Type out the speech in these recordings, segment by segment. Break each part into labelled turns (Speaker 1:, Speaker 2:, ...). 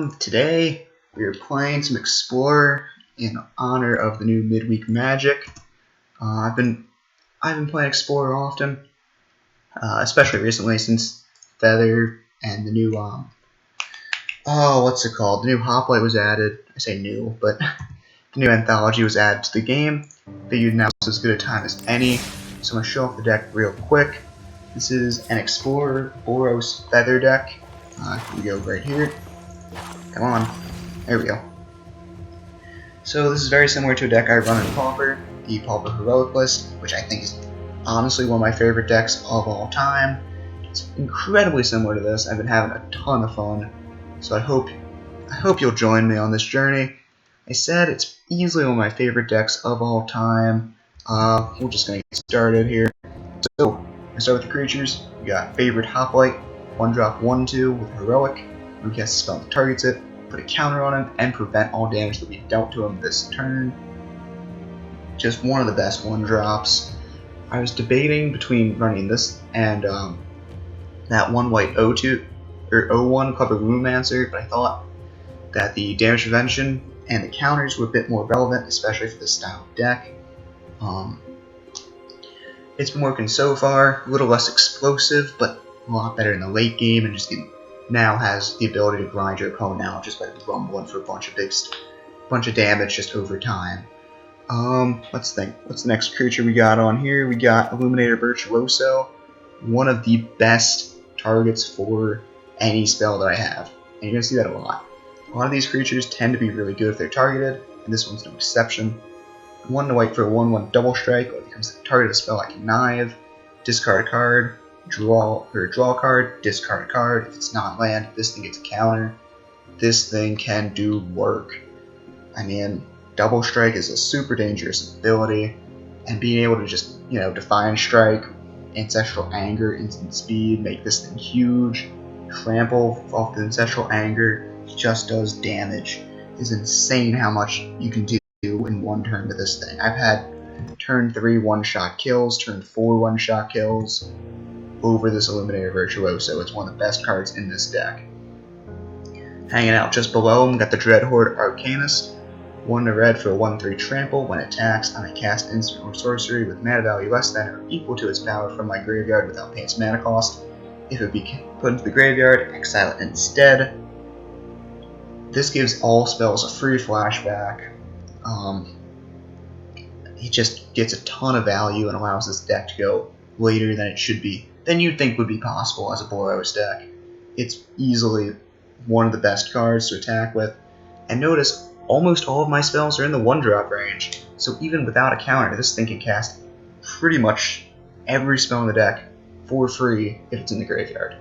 Speaker 1: Today we are playing some Explorer in honor of the new Midweek Magic. I've been playing Explorer often, especially recently since Feather and the new what's it called? The new Hoplite was added. I say new, but the new anthology was added to the game. Figured now is as good a time as any, so I'm gonna show off the deck real quick. This is an Explorer Boros Feather deck. Here we go right here. Come on. There we go. So this is very similar to a deck I run in Pauper, the Pauper Heroic list, which I think is honestly one of my favorite decks of all time. It's incredibly similar to this. I've been having a ton of fun, so I hope you'll join me on this journey. I said it's easily one of my favorite decks of all time. We're just gonna get started here. So I start with the creatures. We got favorite Hoplite, 1-drop 1/2 with Heroic. We cast a spell that targets it, put a counter on him, and prevent all damage that we dealt to him this turn. Just one of the best 1-drops. I was debating between running this and that 1-white 0-2 or 0-1 Clever Runemancer, but I thought that the damage prevention and the counters were a bit more relevant, especially for this style of deck. It's been working so far, a little less explosive, but a lot better in the late game, and just now has the ability to grind your opponent out just by rumbling for a bunch of damage just over time. Let's think. What's the next creature we got on here? We got Illuminator Virtuoso, one of the best targets for any spell that I have, and you're gonna see that a lot. A lot of these creatures tend to be really good if they're targeted, and this one's no exception. 1 white for a 1/1 double strike, or it becomes the target of a spell like Knive, discard a card, draw a card, discard a card. If it's not land, this thing gets a counter. This thing can do work. I mean, double strike is a super dangerous ability, and being able to just, Defiant Strike, Ancestral Anger, Instant Speed, make this thing huge, trample off the Ancestral Anger, just does damage. It's insane how much you can do in one turn with this thing. I've had turn 3 1-shot kills, turn 4 1-shot kills over this Illuminator Virtuoso. It's one of the best cards in this deck. Hanging out just below him, got the Dreadhorde Arcanist. 1 red for a 1/3 trample. When it attacks, I may cast instant or sorcery with mana value less than or equal to its power from my graveyard without paying its mana cost. If it be put into the graveyard, exile it instead. This gives all spells a free flashback. It just gets a ton of value and allows this deck to go later than it should be, than you'd think would be possible as a Boros deck. It's easily one of the best cards to attack with, and notice almost all of my spells are in the 1-drop range, so even without a counter, this thing can cast pretty much every spell in the deck for free if it's in the graveyard.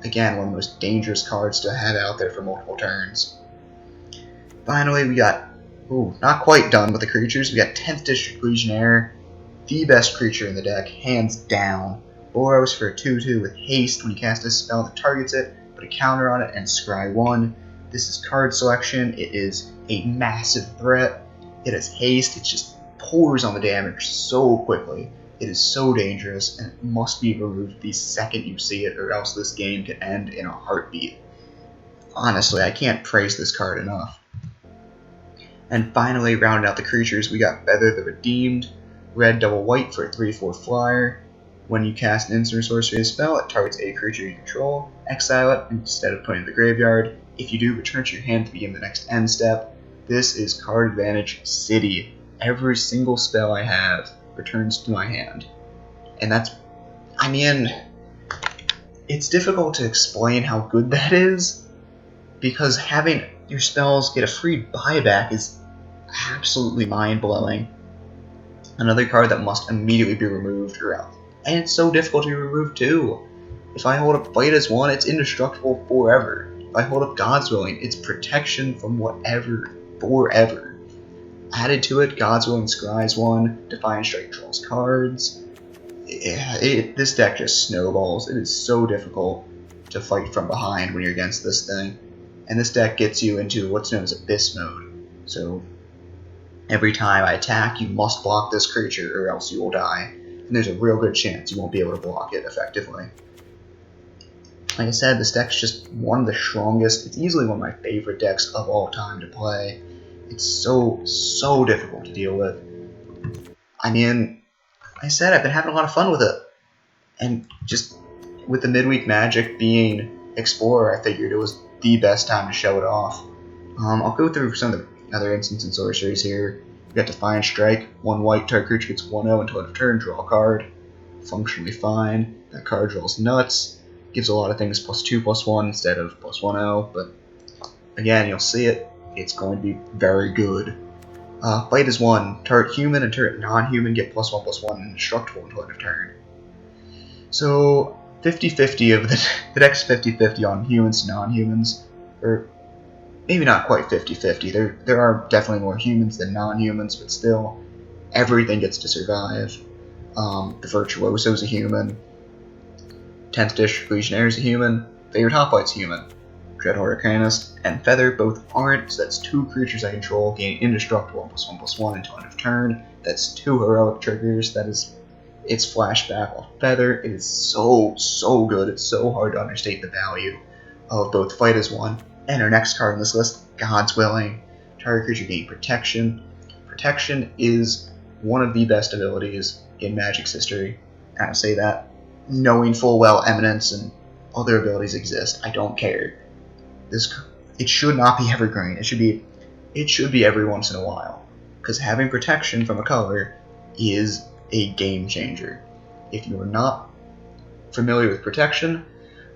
Speaker 1: Again, one of the most dangerous cards to have out there for multiple turns. Finally, we got, not quite done with the creatures, we got 10th District Legionnaire, the best creature in the deck, hands down. Boros for a 2/2 with haste. When you cast a spell that targets it, put a counter on it and scry 1. This is card selection. It is a massive threat. It has haste. It just pours on the damage so quickly. It is so dangerous, and it must be removed the second you see it, or else this game can end in a heartbeat. Honestly, I can't praise this card enough. And finally, rounding out the creatures, we got Feather the Redeemed, red double white for a 3/4 flyer. When you cast an instant sorcery spell, it targets a creature you control. Exile it instead of putting it in the graveyard. If you do, return to your hand to begin the next end step. This is Card Advantage City. Every single spell I have returns to my hand. And it's difficult to explain how good that is, because having your spells get a free buyback is absolutely mind-blowing. Another card that must immediately be removed, and it's so difficult to be removed too. If I hold up Fight as 1, it's indestructible forever. If I hold up God's Willing, it's protection from whatever forever. Added to it, God's Willing scries 1, Defiant Strike draws cards. This deck just snowballs. It is so difficult to fight from behind when you're against this thing. And this deck gets you into what's known as Abyss mode. So every time I attack, you must block this creature or else you will die. And there's a real good chance you won't be able to block it effectively. Like I said, this deck's just one of the strongest. It's easily one of my favorite decks of all time to play. It's so difficult to deal with. I mean, like I said, I've been having a lot of fun with it. And just with the Midweek Magic being Explorer, I figured it was the best time to show it off. I'll go through some of the other instants and sorceries here. We got Defiant Strike, 1 white, target creature gets 1/0 until end of turn, draw a card. Functionally fine. That card draws nuts. Gives a lot of things +2/+1 instead of +1/0, but again, you'll see it. It's going to be very good. Fight is 1. Target human and target non-human get +1/+1 and indestructible until end of turn. So 50-50 of the deck's 50-50 on humans to non-humans, or maybe not quite 50-50. There are definitely more humans than non-humans, but still, everything gets to survive. The Virtuoso is a human. 10th District Legionnaire is a human. Favorite Hoplite's human. Dreadhorde Arcanist and Feather both aren't, so that's 2 creatures I control gain indestructible +1/+1 until end of turn. That's 2 heroic triggers. That is, it's flashback off Feather. It is so good. It's so hard to understate the value of both Fight as 1 and our next card on this list, God's Willing. Target creature gain protection. Protection is one of the best abilities in Magic's history. And I say that knowing full well Eminence and other abilities exist. I don't care. It should not be evergreen. It should be every once in a while. Because having protection from a color is a game changer. If you are not familiar with protection,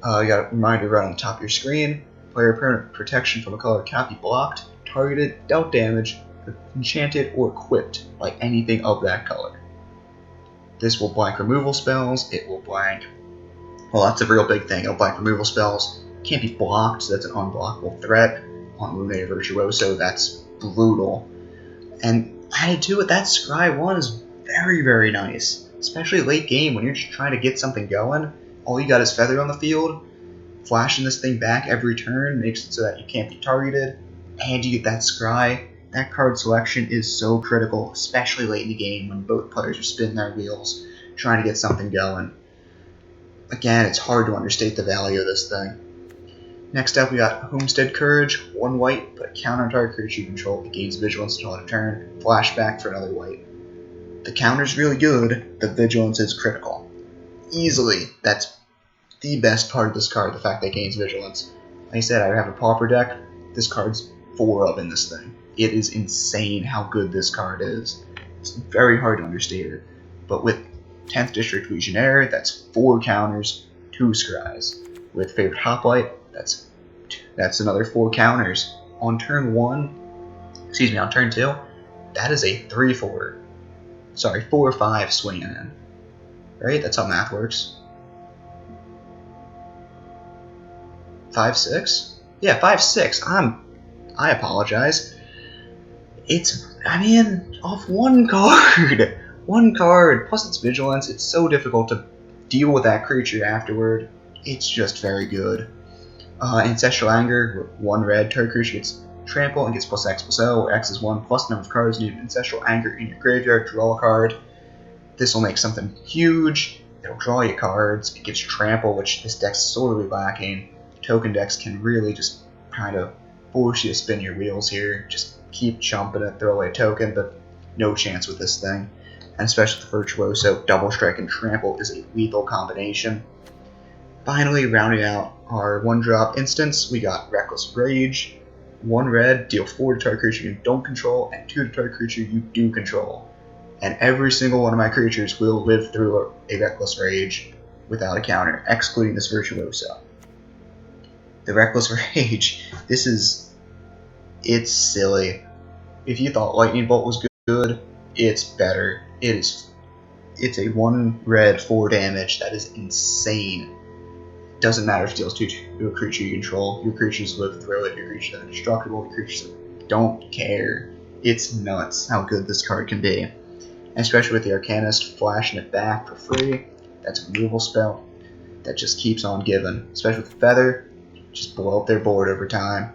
Speaker 1: you got a reminder right on the top of your screen. Player permanent protection from a color cannot be blocked, targeted, dealt damage, enchanted, or equipped by anything of that color. This will blank removal spells. It will blank. Well, that's a real big thing. It'll blank removal spells. Can't be blocked, so that's an unblockable threat. On Illuminator Virtuoso, that's brutal. And added to it, that Scry 1 is very nice. Especially late game when you're just trying to get something going. All you got is Feather on the field. Flashing this thing back every turn makes it so that you can't be targeted. And you get that Scry. That card selection is so critical, especially late in the game when both players are spinning their wheels, trying to get something going. Again, it's hard to understate the value of this thing. Next up, we got Homestead Courage, 1 white, put a counter on target creature you control. It gains vigilance until end of turn. Flashback for another white. The counter's really good, the vigilance is critical. Easily, that's the best part of this card, the fact that it gains vigilance. Like I said, I have a Pauper deck. This card's 4 of in this thing. It is insane how good this card is. It's very hard to understate it. But with 10th District Legionnaire, that's 4 counters, 2 scries. With Favorite Hoplite, that's another 4 counters. On turn 2, that is a 4/5 swing in. Right? That's how math works. 5/6? Yeah, 5/6. I apologize. Off 1 card. 1 card, plus its vigilance. It's so difficult to deal with that creature afterward. It's just very good. Ancestral Anger, 1 red, target creature gets trample and gets +X/+0, where X is 1 plus number of cards needed. Ancestral Anger in your graveyard, draw a card. This will make something huge. It'll draw you cards. It gives trample, which this deck's sorely lacking. Token decks can really just kind of force you to spin your wheels here. Just keep chumping it, throw away a token, but no chance with this thing. And especially the Virtuoso, Double Strike and Trample is a lethal combination. Finally, rounding out our 1-drop instance, we got Reckless Rage. 1 red, deal 4 to target creature you don't control, and 2 to target creature you do control. And every single one of my creatures will live through a Reckless Rage without a counter, excluding this Virtuoso. The Reckless Rage, it's silly. If you thought Lightning Bolt was good, it's better. It's a 1 red, 4 damage. That is insane. Doesn't matter if it deals 2 to a creature you control. Your creatures live through it. Your creatures are indestructible. Your creatures don't care. It's nuts how good this card can be. And especially with the Arcanist flashing it back for free. That's a removal spell that just keeps on giving. Especially with Feather, just blow up their board over time.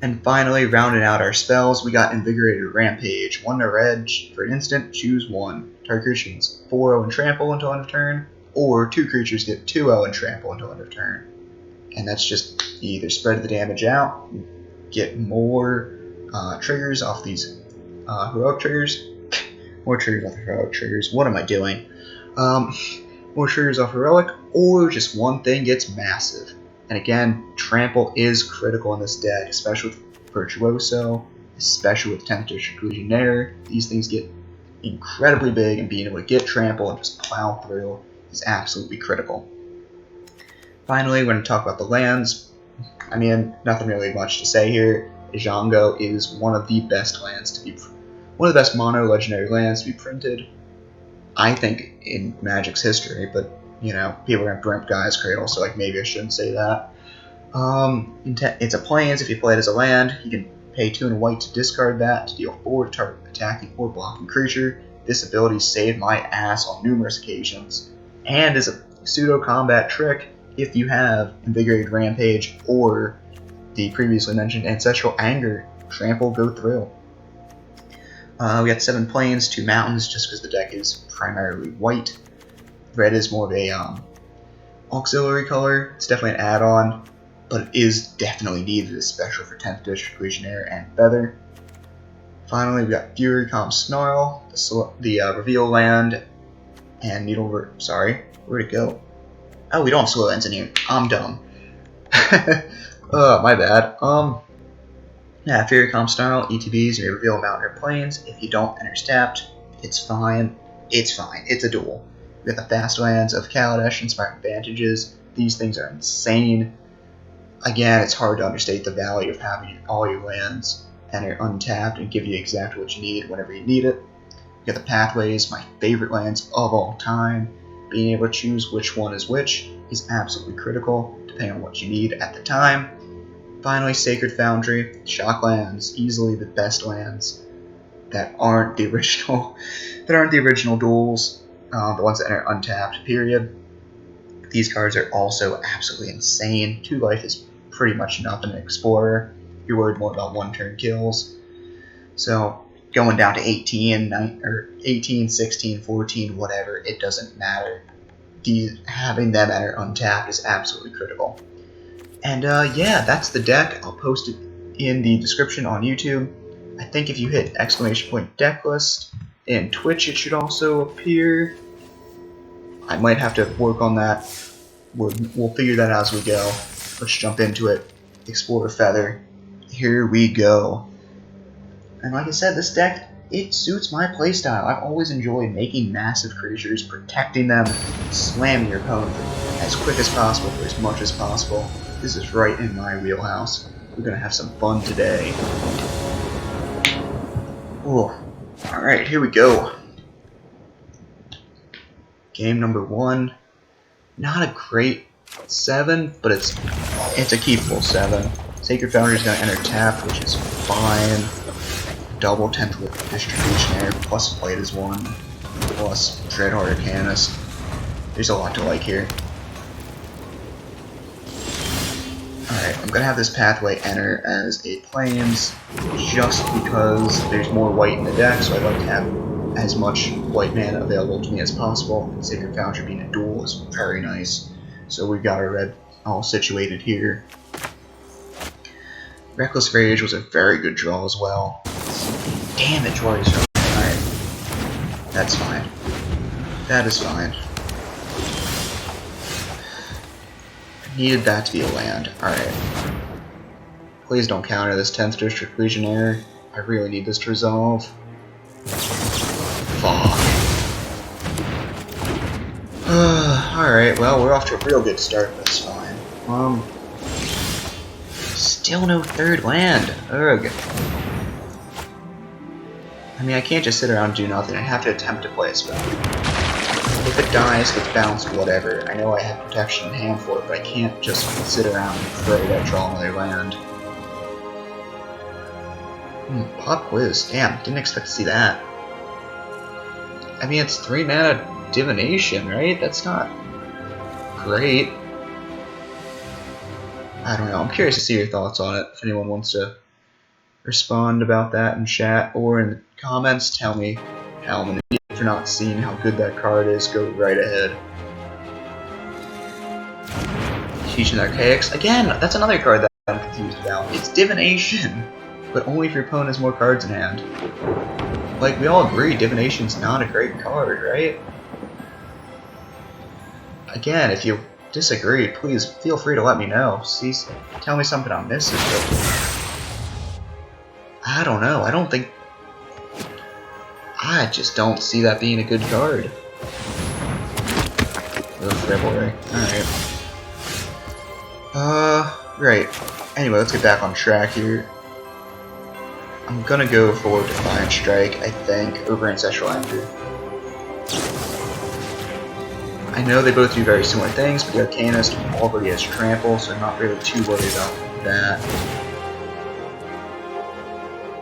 Speaker 1: And finally, rounding out our spells, we got Invigorated Rampage. 1 red for an instant, choose 1. Target creature gains 4/0 and trample until end of turn. or 2 creatures get 2/0 and trample until end of turn. And that's just either spread the damage out, get more triggers off these heroic triggers, more triggers off the heroic triggers. What am I doing? More triggers off heroic, or just one thing gets massive. And again, trample is critical in this deck, especially with Virtuoso, especially with 10th District Legionnaire. These things get incredibly big, and being able to get trample and just plow through is absolutely critical. Finally, we're going to talk about the lands. I mean, nothing really much to say here. Django is one of the best lands to be, one of the best mono legendary lands to be printed, I think, in Magic's history. But you know, people are going to brimp Guy's Cradle, so like maybe I shouldn't say that. It's a plains. If you play it as a land, you can pay 2 and a white to discard that to deal 4 to target attacking or blocking creature. This ability saved my ass on numerous occasions, and is a pseudo combat trick if you have Invigorated Rampage or the previously mentioned Ancestral Anger. Trample, go through. We got 7 plains, 2 mountains, just because the deck is primarily white. Red is more of a auxiliary color. It's definitely an add-on, but it is definitely needed, especially for 10th District Legionnaire and Feather. Finally, we got Fury, Calm, Snarl, the Reveal land, and sorry, where'd it go? Oh, we don't have slow lands in here. I'm dumb. My bad. Yeah, Fury, Calm, Snarl, ETBs, you may reveal a mountain or plains. If you don't enter tapped, it's fine. It's fine. It's a duel. We got the fast lands of Kaladesh, Inspiring Advantages. These things are insane. Again, it's hard to understate the value of having all your lands enter untapped and give you exactly what you need whenever you need it. We got the Pathways, my favorite lands of all time. Being able to choose which one is which is absolutely critical, depending on what you need at the time. Finally, Sacred Foundry, Shock lands, easily the best lands that aren't the original, duels, the ones that enter untapped. Period. These cards are also absolutely insane. 2 life is pretty much nothing in Explorer. You're worried more about 1-turn kills. So going down to 18, 16, 14, whatever, it doesn't matter. Having them enter untapped is absolutely critical. And yeah, that's the deck. I'll post it in the description on YouTube. I think if you hit ! deck list in Twitch, it should also appear. I might have to work on that. We'll figure that out as we go. Let's jump into it. Explorer Feather. Here we go. And like I said, this deck, it suits my playstyle. I've always enjoyed making massive creatures, protecting them, slamming your opponent as quick as possible for as much as possible. This is right in my wheelhouse. We're gonna have some fun today. Oh, alright, here we go. Game number 1. Not a great 7, but it's a keepable 7. Sacred Foundry is going to enter tapped, which is fine. Double 10th with District Legionnaire, plus Plate is 1, plus Dreadheart Arcanist. There's a lot to like here. Alright, I'm going to have this Pathway enter as a Plains, just because there's more white in the deck, so I'd like to have as much white mana available to me as possible. And Sacred Foundry being a duel is very nice. So we've got our red all situated here. Reckless Rage was a very good draw as well. Damn it, Jordy's draw. Alright. That's fine. That is fine. I needed that to be a land. Alright. Please don't counter this 10th District Legionnaire. I really need this to resolve. Fuck. Alright, well, we're off to a real good start, but that's fine. Still no 3rd land. Ugh. I mean, I can't just sit around and do nothing. I have to attempt to play a spell. If it dies, gets bounced, whatever. I know I have protection in hand for it, but I can't just sit around and pray that I draw another land. Pop Quiz. Damn, didn't expect to see that. I mean, it's 3 mana Divination, right? That's not great. I don't know. I'm curious to see your thoughts on it. If anyone wants to respond about that in chat or in the comments, tell me how many. If you're not seeing how good that card is, go right ahead. Teaching Archaics. Again, that's another card that I'm confused about. It's Divination, but only if your opponent has more cards in hand. Like, we all agree, Divination's not a great card, right? Again, if you disagree, please feel free to let me know. See, tell me something I'm missing, but I don't know. I just don't see that being a good card. Ugh, Revelry. Alright. Right. Anyway, let's get back on track here. I'm gonna go for Defiant Strike, I think, over Ancestral Anger. I know they both do very similar things, but the Arcanist already has Trample, so I'm not really too worried about that.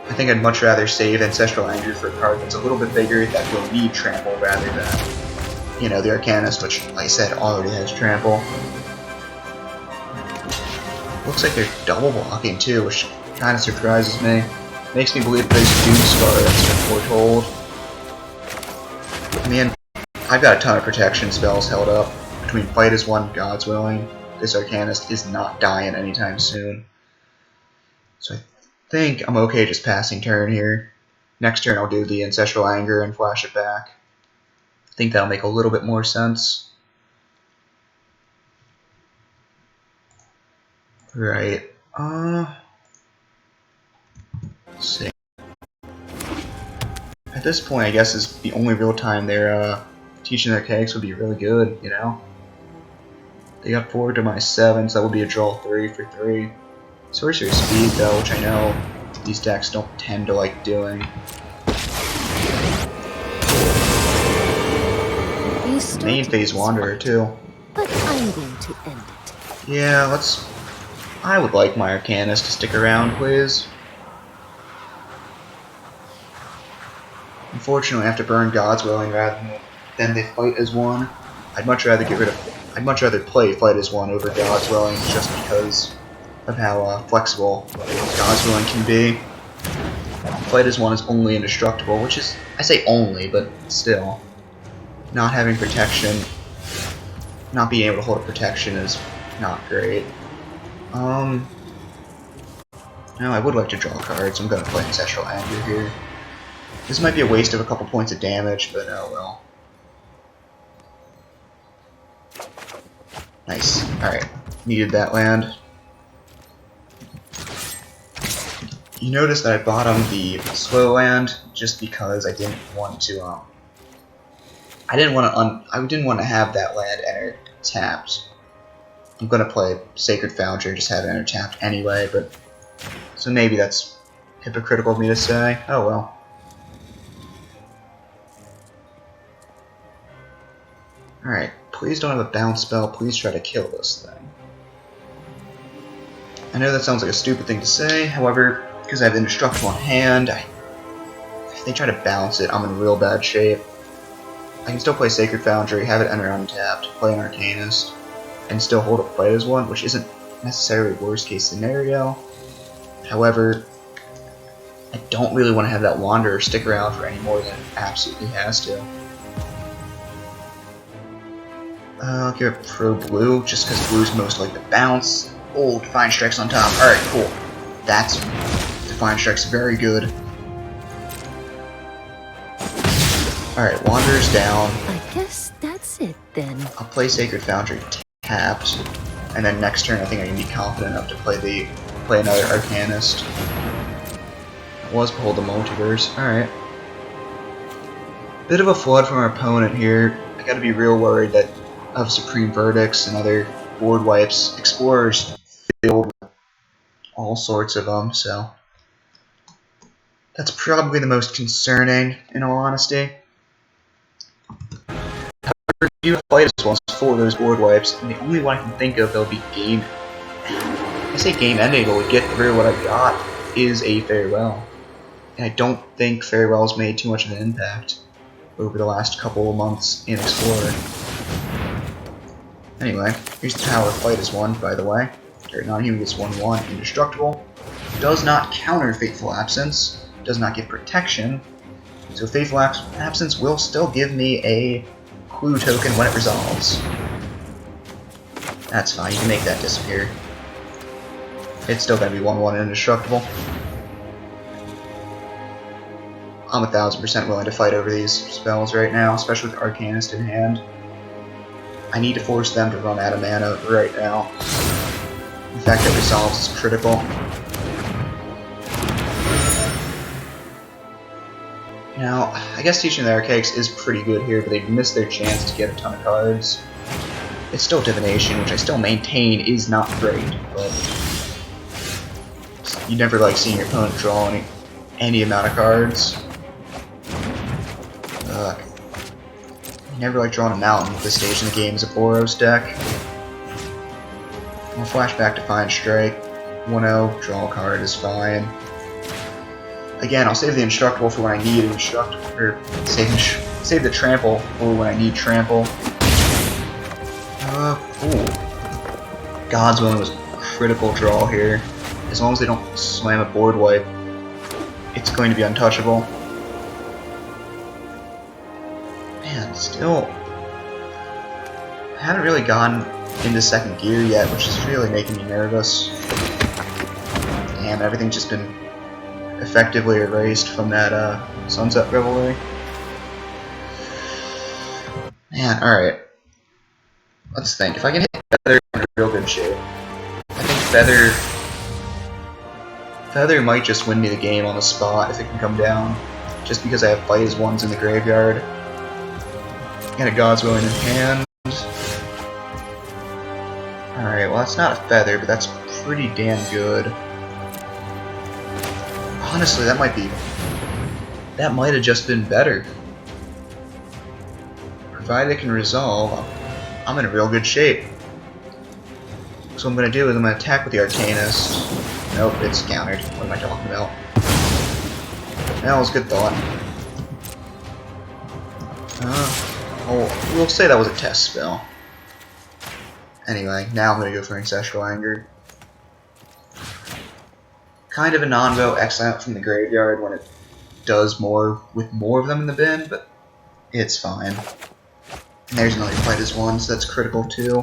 Speaker 1: I think I'd much rather save Ancestral Anger for a card that's a little bit bigger that will need Trample rather than, you know, the Arcanist, which, like I said, already has Trample. Looks like they're double blocking too, which kind of surprises me. Makes me believe there's a Doomscar that's been foretold. I mean, I've got a ton of protection spells held up. Between Fight as One, God's Willing, this Arcanist is not dying anytime soon. So I think I'm okay just passing turn here. Next turn I'll do the Ancestral Anger and flash it back. I think that'll make a little bit more sense. Right. Let's see. At this point, I guess is the only real time they're teaching their Archaics would be really good, you know? They got forward to my 7, so that would be a draw 3 for 3. Sorcery Speed, though, which I know these decks don't tend to like doing. Main Phase Wanderer, too.
Speaker 2: But I'm going to end it.
Speaker 1: Yeah, let's... I would like my Arcanist to stick around, please. Unfortunately, I have to burn God's Willing rather than they Fight as One. I'd much rather play Fight as One over God's Willing just because of how flexible God's Willing can be. Fight as One is only indestructible, which is, I say only, but still. Not having protection, not being able to hold a protection is not great. No, I would like to draw cards, so I'm going to play Ancestral Anger here. This might be a waste of a couple points of damage, but oh well. Nice. Alright. Needed that land. You notice that I bottomed the slow land just because I didn't want to I didn't want to have that land enter tapped. I'm gonna play Sacred Foundry and just have it enter tapped anyway, but so maybe that's hypocritical of me to say. Oh well. Alright, please don't have a bounce spell, please try to kill this thing. I know that sounds like a stupid thing to say, however, because I have Indestructible in hand, if they try to bounce it, I'm in real bad shape. I can still play Sacred Foundry, have it enter untapped, play an Arcanist, and still hold a Fight as One, which isn't necessarily worst case scenario. However, I don't really want to have that Wanderer stick around for any more than it absolutely has to. I'll give it Pro Blue, just because Blue's most like the bounce. Oh, Defiant Strike's on top. Alright, cool. That's... Defiant Strike's very good. Alright, Wanderer's down.
Speaker 2: I guess that's it then.
Speaker 1: I'll play Sacred Foundry tapped, and then next turn I think I can be confident enough to play another Arcanist. It was Behold the Multiverse. Alright. Bit of a flood from our opponent here. I gotta be real worried that of Supreme Verdicts and other board wipes. Explorers filled with all sorts of them, so that's probably the most concerning, in all honesty. However, you Fight as One for those board wipes, and the only one I can think of that'll be game... I say game ending, but would get through what I've got, is a Farewell. And I don't think Farewell's made too much of an impact over the last couple of months in Explorer. Anyway, here's the power of Fight as One, by the way. Non-human gets 1/1, indestructible. Does not counter Fateful Absence. Does not give protection. So Fateful Absence will still give me a clue token when it resolves. That's fine, you can make that disappear. It's still gonna be 1/1 indestructible. I'm 1000% willing to fight over these spells right now, especially with Arcanist in hand. I need to force them to run out of mana right now. The fact that Resolves is critical. Now, I guess Teaching the Archaics is pretty good here, but they've missed their chance to get a ton of cards. It's still Divination, which I still maintain is not great, but you never like seeing your opponent draw any amount of cards. You never like drawing a mountain at this stage in the game as a Boros deck. I'll flash back Defiant Strike. 1-0, draw a card is fine. Again, I'll save the Indestructible for when I need Indestructible, or save the Trample for when I need Trample. Ooh. God's Willing was a critical draw here. As long as they don't slam a board wipe, it's going to be untouchable. Man, still haven't really gone into second gear yet, which is really making me nervous. Damn, everything's just been effectively erased from that Sunset Revelry. Man, alright. Let's think. If I can hit Feather, I'm in real good shape. I think Feather might just win me the game on the spot if it can come down. Just because I have Fight as ones in the graveyard. And a God's Willing in hand. Alright, well that's not a Feather, but that's pretty damn good. Honestly, that might have just been better. Provided it can resolve, I'm in real good shape. So what I'm going to do is I'm going to attack with the Arcanist. Nope, it's countered. What am I talking about? That was a good thought. We'll say that was a test spell. Anyway, now I'm going to go for Ancestral Anger. Kind of a non-vote exile from the graveyard when it does more with more of them in the bin, but it's fine. And there's another Fight as one, so that's critical too.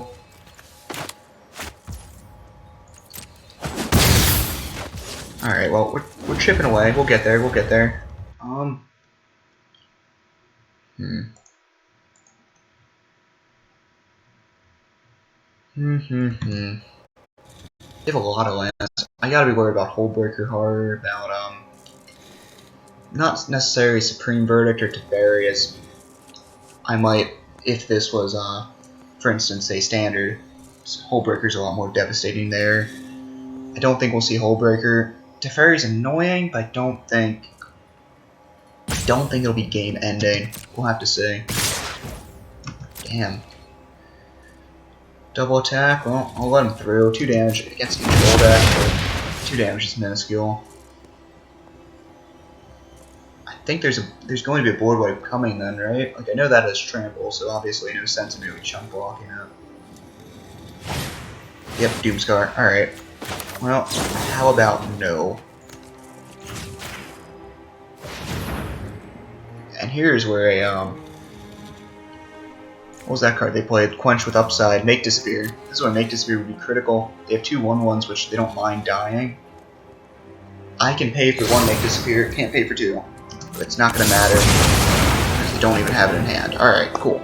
Speaker 1: Alright, well, we're chipping away. We'll get there, we'll get there. They have a lot of lands. I gotta be worried about Hullbreaker hard, about, not necessarily Supreme Verdict or Teferi, as I might, if this was, for instance, say Standard. Hullbreaker's a lot more devastating there. I don't think we'll see Hullbreaker. Teferi's annoying, but I don't think it'll be game ending. We'll have to see. Damn. Double attack, well, I'll let him through. 2 damage against the control deck, but 2 damage is minuscule. I think there's going to be a board wipe coming then, right? Like, I know that is Trample, so obviously no sense in really chunk blocking it. Yep, Doomscar. Alright. Well, how about no? And here's where a, what was that card they played? Quench with Upside, Make Disappear. This is why Make Disappear would be critical. They have 2 1/1s, which they don't mind dying. I can pay for 1 Make Disappear, can't pay for 2. But it's not going to matter, because they don't even have it in hand. Alright, cool.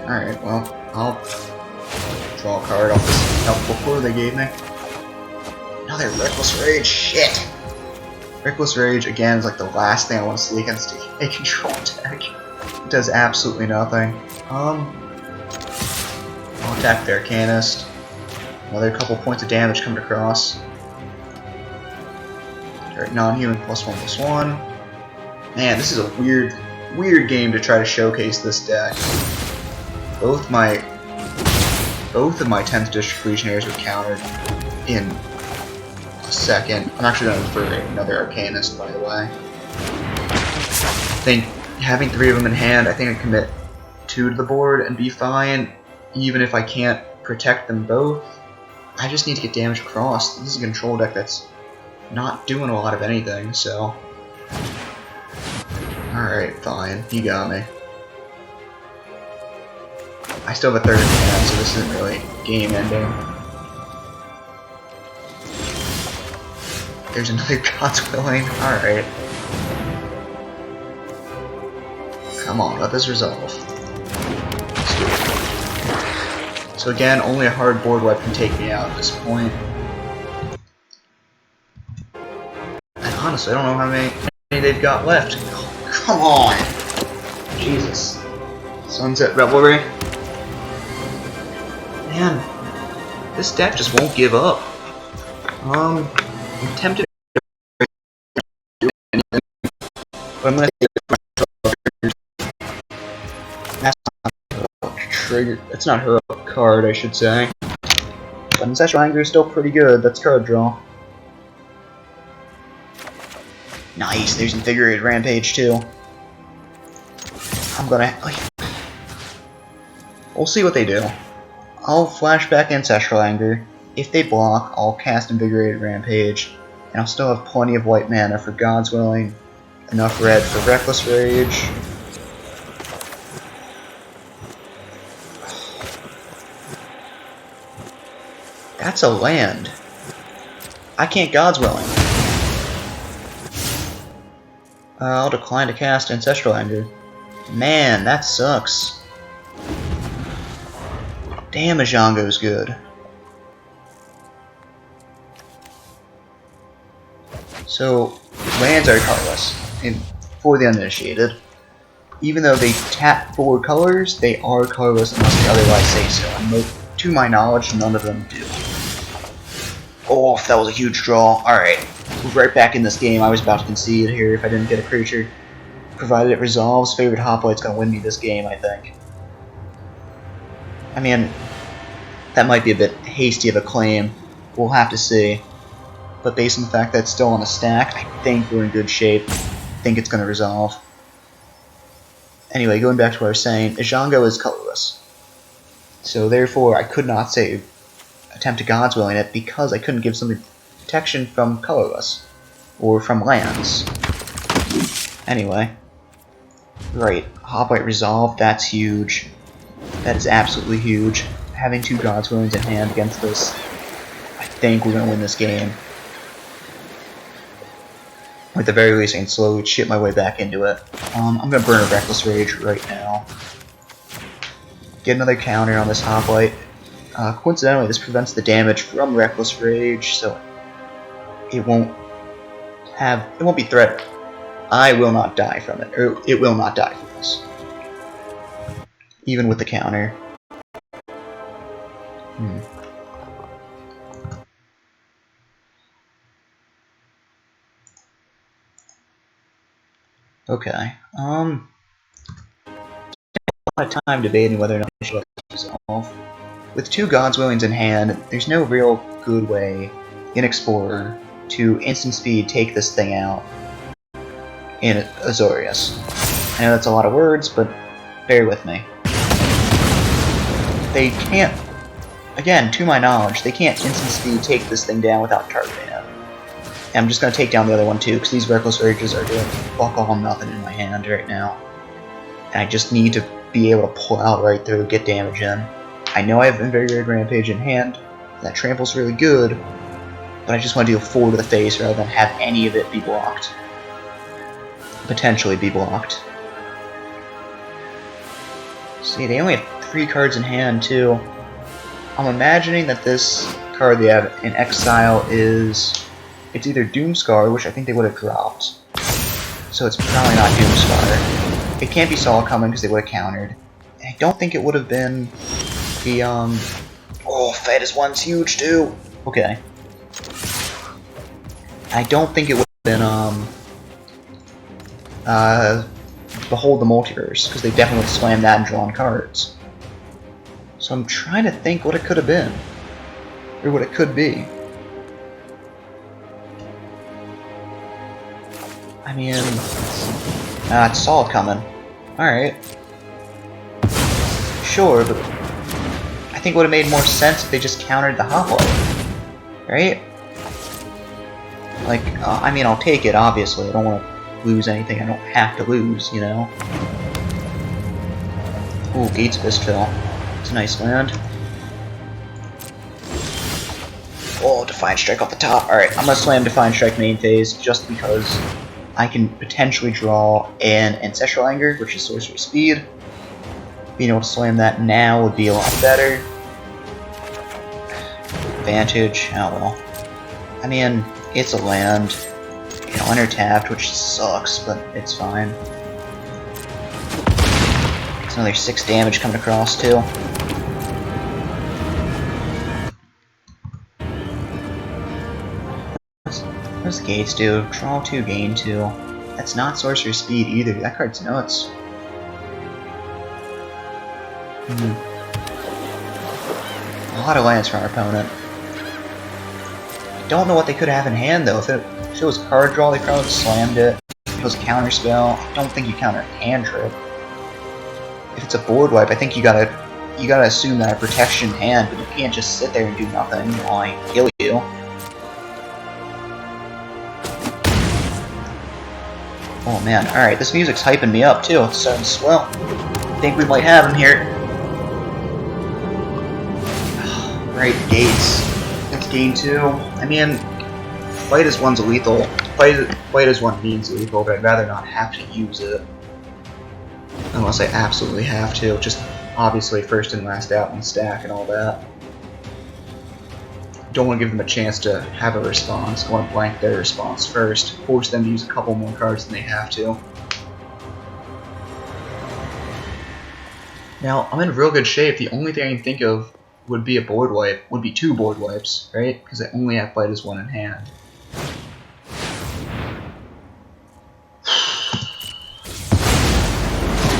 Speaker 1: Alright, well, I'll draw a card off this helpful clue they gave me. Another Reckless Rage, shit! Reckless Rage, again, is like the last thing I want to see against a control deck. It does absolutely nothing. I'll attack the Arcanist. Another couple points of damage coming across. Non-human +1/+1. Man, this is a weird game to try to showcase this deck. Both of my 10th District Legionnaires were countered in a second. I'm actually going for another Arcanist, by the way. I think having 3 of them in hand, I think I commit 2 to the board and be fine, even if I can't protect them both. I just need to get damage across. This is a control deck that's not doing a lot of anything, so... Alright, fine. You got me. I still have a third in hand, so this isn't really game ending. There's another God's Willing. Alright. Come on, let this resolve. So again, only a hard board wipe can take me out at this point. And honestly, I don't know how many they've got left. Oh, come on! Jesus. Sunset Revelry. Man, this deck just won't give up. I'm tempted to do anything, but I'm gonna trigger. It's not her card, I should say. But Ancestral Anger is still pretty good. That's card draw. Nice. There's Invigorated Rampage too. I'm gonna. We'll see what they do. I'll flashback Ancestral Anger. If they block, I'll cast Invigorated Rampage, and I'll still have plenty of white mana for God's Willing, enough red for Reckless Rage. That's a land. I can't God's Willing. I'll decline to cast Ancestral Anger. Man, that sucks. Damn, Ajango's good. So, lands are colorless, and for the uninitiated. Even though they tap 4 colors, they are colorless unless they otherwise say so. And to my knowledge, none of them do. Oh, that was a huge draw. Alright, right back in this game. I was about to concede here if I didn't get a creature. Provided it resolves, favorite Hoplite's gonna win me this game, I think. I mean, that might be a bit hasty of a claim. We'll have to see. But based on the fact that it's still on a stack, I think we're in good shape. I think it's gonna resolve. Anyway, going back to what I was saying, Ajango is colorless. So therefore, I could not say attempt to God's Willing it because I couldn't give something protection from colorless. Or from lands. Anyway. Right, Hoplite resolved, that's huge. That is absolutely huge. Having 2 God's Willings in hand against this, I think we're going to win this game. Or at the very least, I can slowly chip my way back into it. I'm going to burn a Reckless Rage right now. Get another counter on this Hoplite. Coincidentally, this prevents the damage from Reckless Rage, so it won't be threatened. I will not die from it, or it will not die from this. Even with the counter. Okay. A lot of time debating whether or not I should resolve. With 2 God's Willings in hand, there's no real good way in Explorer to instant speed take this thing out in Azorius. I know that's a lot of words, but bear with me. They can't, again, to my knowledge, they can't instant speed take this thing down without targeting it. And I'm just going to take down the other one too, because these Reckless Rages are doing fuck all nothing in my hand right now. And I just need to be able to pull out right through, get damage in. I know I have Invigorated Rampage in hand, that trample's really good, but I just want to deal 4 to the face rather than have any of it be blocked. Potentially be blocked. See, they only have 3 cards in hand too. I'm imagining that this card they have in exile is... it's either Doomscar, which I think they would have dropped. So it's probably not Doomscar. It can't be Saw coming because they would have countered. And I don't think it would have been the, oh, Fetish one's huge too! Okay. I don't think it would have been, Behold the Multiverse, because they definitely would have slammed that and drawn cards. So I'm trying to think what it could have been. Or what it could be. I mean... it's Saw coming. Alright. Sure, but... I think it would have made more sense if they just countered the Hoplite. Right? Like, I mean, I'll take it, obviously. I don't want to lose anything I don't have to lose, you know? Ooh, Gates Fistfill. It's a nice land. Oh, Defiant Strike off the top. Alright, I'm gonna slam Defiant Strike main phase just because I can potentially draw an Ancestral Anger, which is Sorcery Speed. Being able to slam that now would be a lot better. Advantage, oh well. I mean, it's a land. You know, undertapped, which sucks, but it's fine. It's another 6 damage coming across, too. What does Gates do? Draw 2, gain 2. That's not Sorcery Speed either. That card's nuts. A lot of lands for our opponent. I don't know what they could have in hand, though. If it was card draw, they probably slammed it. If it was counter spell, I don't think you counter hand trip. If it's a board wipe, I think you gotta assume that a protection hand, but you can't just sit there and do nothing while I kill you. Oh man, alright, this music's hyping me up too. It's starting to swell. I think we might have him here. Right, Gates. That's game 2. I mean, Fight as 1's lethal. Fight as 1 means lethal, but I'd rather not have to use it. Unless I absolutely have to. Just obviously first and last out in the stack and all that. Don't want to give them a chance to have a response. I want to blank their response first. Force them to use a couple more cards than they have to. Now, I'm in real good shape. The only thing I can think of would be a board wipe. Would be 2 board wipes, right? Because I only have Fight as 1 in hand.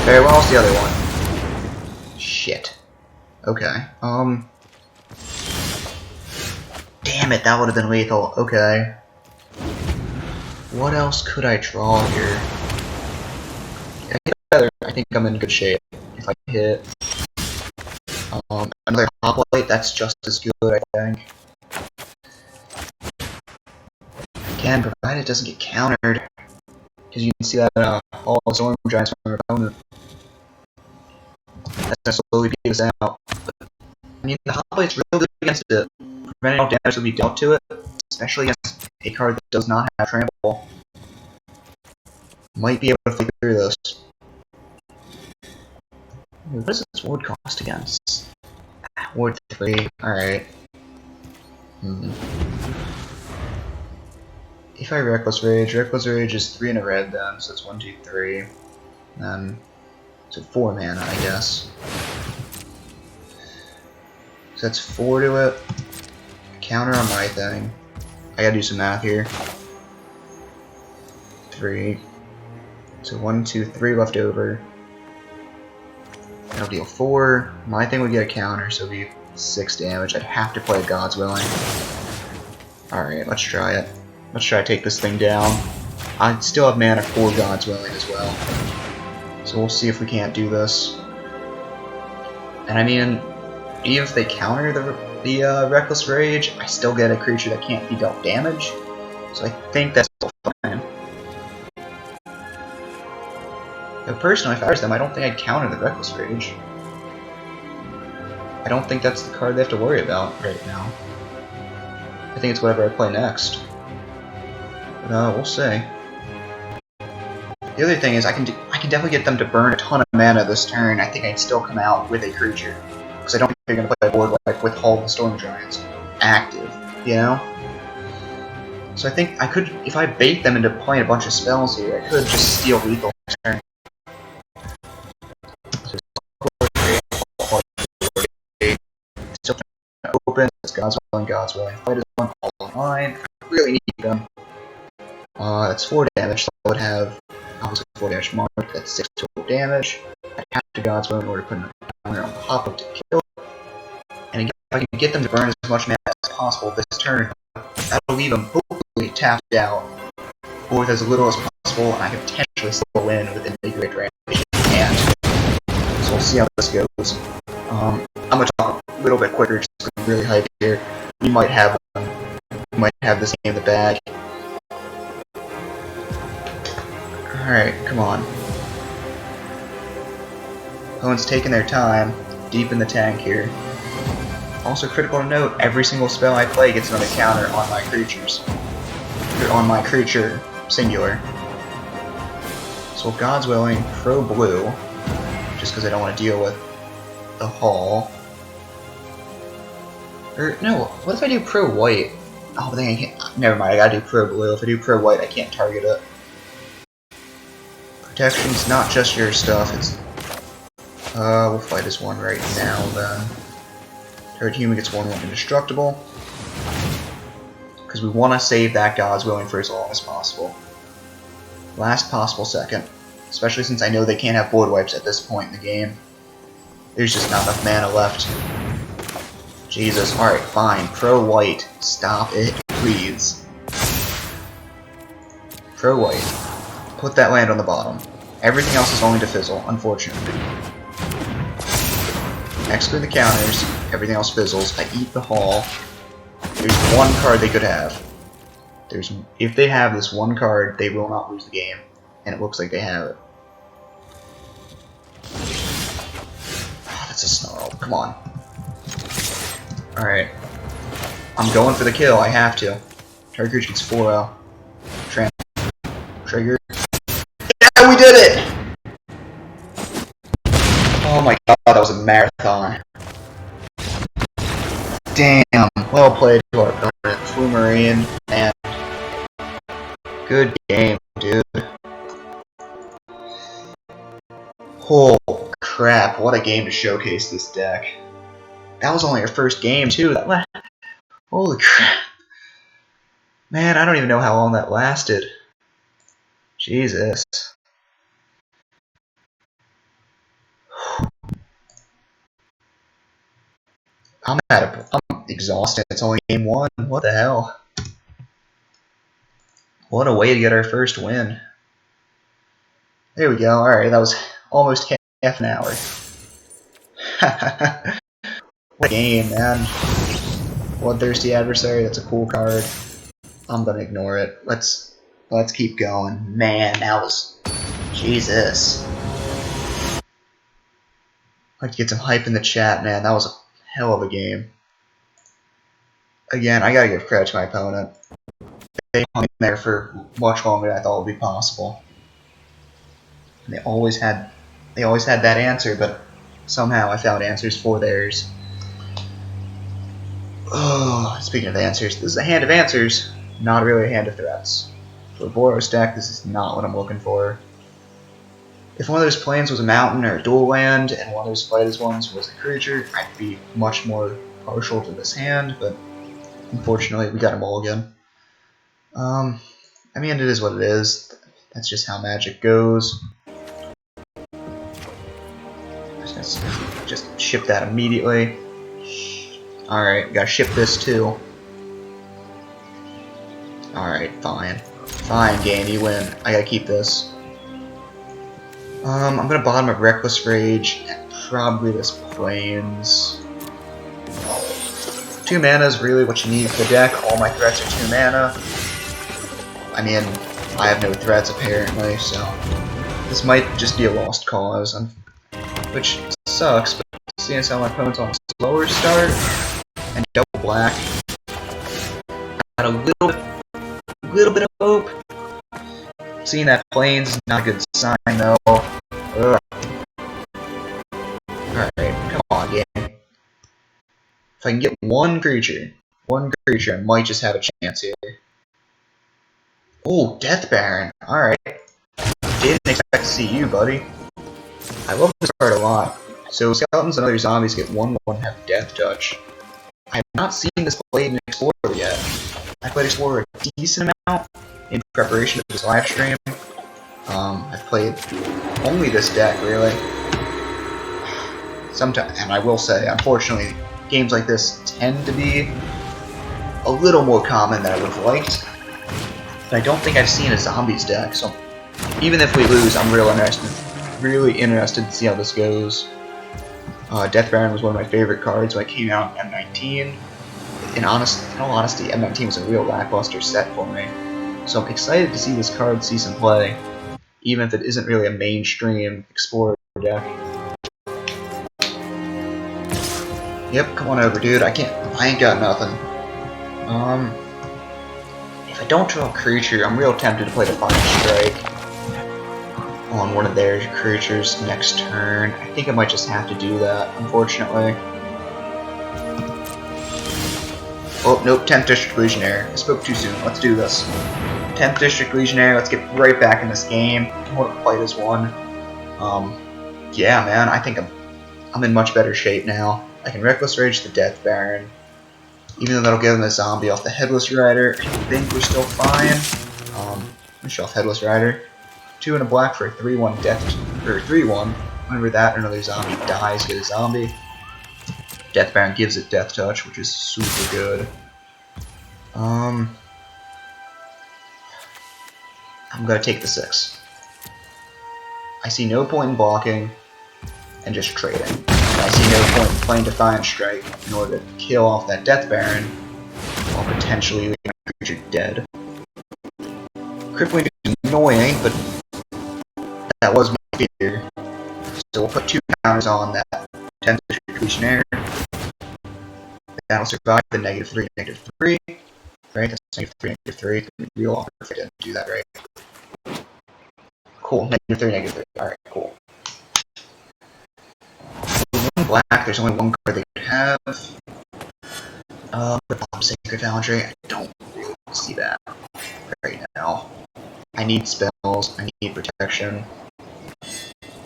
Speaker 1: Okay, well, what's the other one? Shit. Okay. Damn it, that would have been lethal. Okay. What else could I draw here? I think I'm in good shape. If I hit another Hoplite, that's just as good, I think. Again, provided it doesn't get countered. Because you can see that all Storm Giants from our opponent. That's gonna slowly beat us out. But, I mean, the Hoplite's real good against it. Preventing all damage that we dealt to it, especially against a card that does not have trample. Might be able to figure through this. What does this ward cost against? Ward 3, alright. If I Reckless Rage is 3 in a red then, so it's 1, 2, 3. Then, so 4 mana, I guess. So that's 4 to it. Counter on my thing. I gotta do some math here. 3. So 1, 2, 3 left over. That'll deal 4. My thing would get a counter, so it'd be 6 damage. I'd have to play God's Willing. Alright, let's try it. Let's try to take this thing down. I still have mana for God's Willing as well. So we'll see if we can't do this. And I mean, even if they counter the Reckless Rage, I still get a creature that can't be dealt damage. So I think that's still fine. But personally, if I was them, I don't think I'd counter the Reckless Rage. I don't think that's the card they have to worry about right now. I think it's whatever I play next. But we'll see. The other thing is, I can definitely get them to burn a ton of mana this turn. I think I'd still come out with a creature. Because I don't think they're going to play a board like with all the Storm Giants active, you know? So I think I could, if I bait them into playing a bunch of spells here, I could just steal lethal next turn. Still open, it's God's Willing, God's Willing. Fight is 1 all online. I really need them. That's 4 damage, so I would have obviously 4 damage mark, that's 6 total damage. I'd have to God's Willing in order to put a counter on the Hop-Up to kill. And again, if I can get them to burn as much mana as possible this turn, that'll leave them hopefully tapped out, or with as little as possible, and I can potentially still win with Invigorate Rampage and so we'll see how this goes. I'm gonna talk a little bit quicker, just because I'm really hyped here. We might have this game in the bag. Alright, come on. Opponent's taking their time. deep in the tank here. Also critical to note, every single spell I play gets another counter on my creatures. Or on my creature, singular. So if God's willing, pro blue, just because I don't want to deal with the hall. Or, no, what if I do pro white? Oh, then I can't, never mind, I gotta do pro blue. If I do pro white, I can't target it. Protection's not just your stuff, it's... we'll fight this one right now, then. Target human gets 1/1 indestructible. Because we want to save that God's willing for as long as possible. Last possible second. Especially since I know they can't have board wipes at this point in the game. There's just not enough mana left. Jesus, alright, fine. Pro white. Stop it, please. Pro white. Put that land on the bottom. Everything else is going to fizzle, unfortunately. Exclude the counters, everything else fizzles. I eat the hall. There's one card they could have. If they have this one card, they will not lose the game. And it looks like they have it. Oh, that's a snarl. Come on. Alright. I'm going for the kill. I have to. Target creature gets 4-0. Trigger. Yeah, we did it! Oh my god, that was a marathon. Damn. Well played to our opponent, Flumarine, and good game, dude. Oh crap, what a game to showcase this deck. That was only our first game, too. Holy crap. Man, I don't even know how long that lasted. Jesus. I'm exhausted. It's only game 1. What the hell? What a way to get our first win. There we go. Alright, that was almost half an hour. What a game, man. Bloodthirsty Adversary, that's a cool card. I'm gonna ignore it. Let's keep going. Man, that was... Jesus. I'd like to get some hype in the chat, man. That was a hell of a game. Again, I gotta give credit to my opponent. They hung in there for much longer than I thought would be possible. And they always had that answer, but somehow I found answers for theirs. Oh, speaking of answers, this is a hand of answers, not really a hand of threats. For a Boros deck, this is not what I'm looking for. If one of those planes was a mountain or a dual land, and one of those Fighters ones was a creature, I'd be much more partial to this hand, but unfortunately we got a mulligan. I mean, it is what it is. That's just how Magic goes. Just ship that immediately. Alright, gotta ship this too. Alright, fine. Fine, game, you win. I gotta keep this. I'm gonna bottom up Reckless Rage and probably this Plains. 2 mana is really what you need for the deck. All my threats are 2 mana. I mean, I have no threats apparently, so this might just be a lost cause, which sucks, but seeing as how my opponent's on a slower start and double black, got a little bit of hope. Seeing that Plains is not a good sign though. Ugh. Alright, come on, game. If I can get one creature, I might just have a chance here. Oh, Death Baron. Alright. Didn't expect to see you, buddy. I love this card a lot. So skeletons and other zombies get 1/1 have Death Touch. I have not seen this played in Explorer yet. I played Explorer a decent amount in preparation for this live stream. I've played only this deck, really. Sometimes, and I will say, unfortunately, games like this tend to be a little more common than I would have liked. But I don't think I've seen a zombies deck, so even if we lose, I'm really interested to see how this goes. Death Baron was one of my favorite cards when it came out in M19. In all honesty, M19 was a real lackluster set for me. So I'm excited to see this card see some play, even if it isn't really a mainstream Explorer deck. Yep, come on over, dude. I ain't got nothing. If I don't draw a creature, I'm real tempted to play the Fire Strike on one of their creatures next turn. I think I might just have to do that, unfortunately. Oh, nope, 10th District Legionnaire. I spoke too soon. Let's do this. 10th District Legionnaire, let's get right back in this game. I want to play this one. Yeah, man, I think I'm in much better shape now. I can Reckless Rage the Death Baron. Even though that'll give him a zombie off the Headless Rider, I think we're still fine. Let me show off Headless Rider. 2 and a black for a 3-1 death, or 3-1. Whenever that another zombie dies, get a zombie. Death Baron gives it Death Touch, which is super good. I'm gonna take the 6. I see no point in blocking and just trading. I see no point in playing Defiant Strike in order to kill off that Death Baron while potentially leaving a creature dead. Crippling is annoying, but that was my fear. So we'll put 2 counters on that 10th District Legionnaire. That'll survive the -3, -3. Right? That's -3, -3. Real offer if I didn't do that right. Cool, -3, -3. Alright, cool. Black, there's only one card they could have. The Bomb Sacred Foundry, I don't really see that right now. I need spells, I need protection.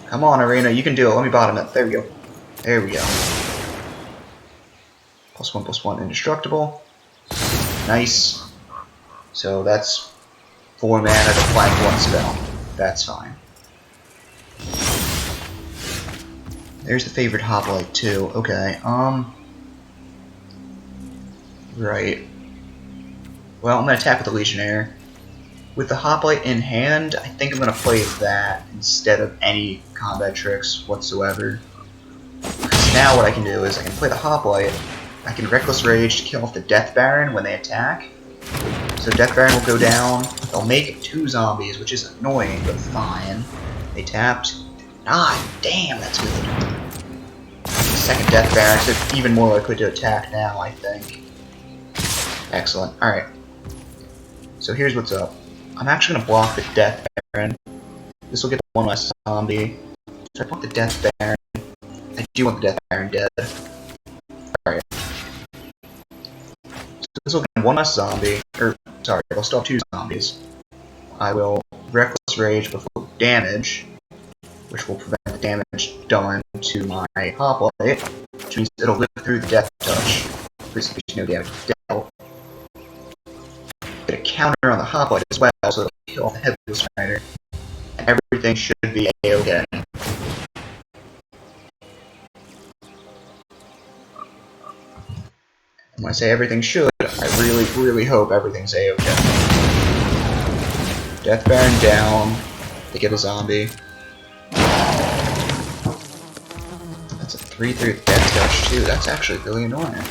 Speaker 1: Come on, Arena, you can do it. Let me bottom it. There we go. There we go. +1/+1 indestructible. Nice. So that's 4 mana to flank 1 spell. That's fine. There's the favorite Hoplite too. Okay, right. Well, I'm gonna attack with the Legionnaire. With the Hoplite in hand, I think I'm gonna play that instead of any combat tricks whatsoever. Because now what I can do is I can play the Hoplite, I can Reckless Rage to kill off the Death Baron when they attack. So Death Baron will go down, they'll make 2 zombies, which is annoying, but fine. They tapped. Ah, damn, that's good. Second Death Baron, so even more likely to attack now, I think. Excellent. Alright. So here's what's up. I'm actually going to block the Death Baron. This will get 1 less zombie. So I want the Death Baron. I do want the Death Baron dead. Alright. So this will get 1 less zombie. Or, sorry, I'll still have 2 zombies. I will Reckless Rage before damage, which will prevent the damage done to my Hoplite, which means it'll live through the Death Touch. There's no damage dealt. Get a counter on the Hoplite as well, so it'll kill the Headless Rider. And everything should be A-OK. When I say everything should, I really, really hope everything's A-OK. Death Baron down. They get a zombie. That's a 3/3 Death Touch too. That's actually really annoying.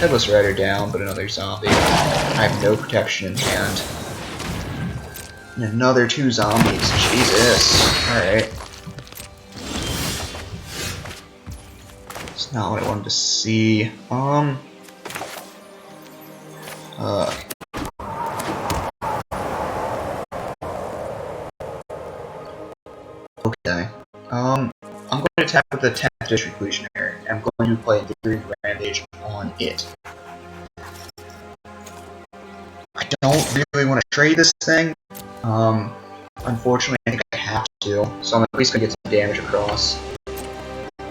Speaker 1: Headless Rider down, but another zombie. I have no protection in hand. And another 2 zombies. Jesus. Alright. It's not what I wanted to see. Okay. I'm going to attack with the 10th District Legionnaire. I'm going to play Enduring Rampage on it. I don't really want to trade this thing. Unfortunately, I think I have to, so I'm at least going to get some damage across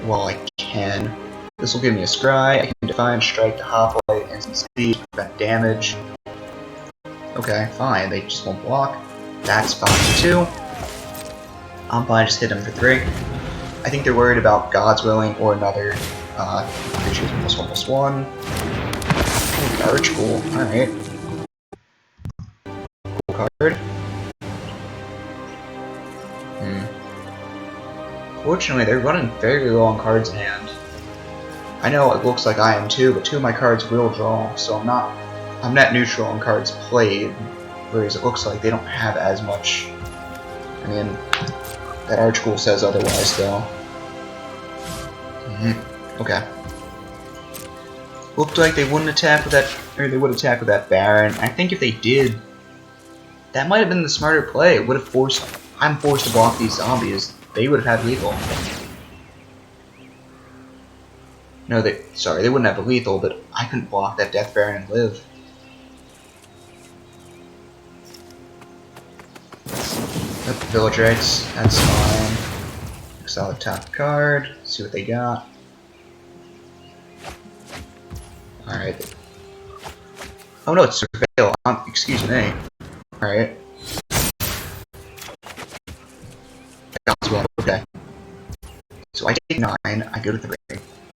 Speaker 1: while I can. This will give me a scry. I can Defiant Strike to Hoplite and some speed to prevent damage. Okay, fine. They just won't block. That's fine too. I'm fine, just hit him for 3. I think they're worried about God's Willing or another creature with +1/+1. Arch, cool. Alright. Cool card. Fortunately, they're running very low on cards in hand. I know it looks like I am too, but 2 of my cards will draw, so I'm net neutral on cards played, whereas it looks like they don't have as much. I mean, that Archghoul says otherwise, though. Okay. Looked like they wouldn't attack with that, or they would attack with that Baron. I think if they did, that might have been the smarter play. It would have forced. I'm forced to block these zombies. They would have had lethal. No, sorry, they wouldn't have a lethal, but I couldn't block that Death Baron and live. Yep, Village Rights, that's fine. Exile the top card, see what they got. Alright. Oh no, it's Surveil. Excuse me. Alright. Okay. So I take 9, I go to 3.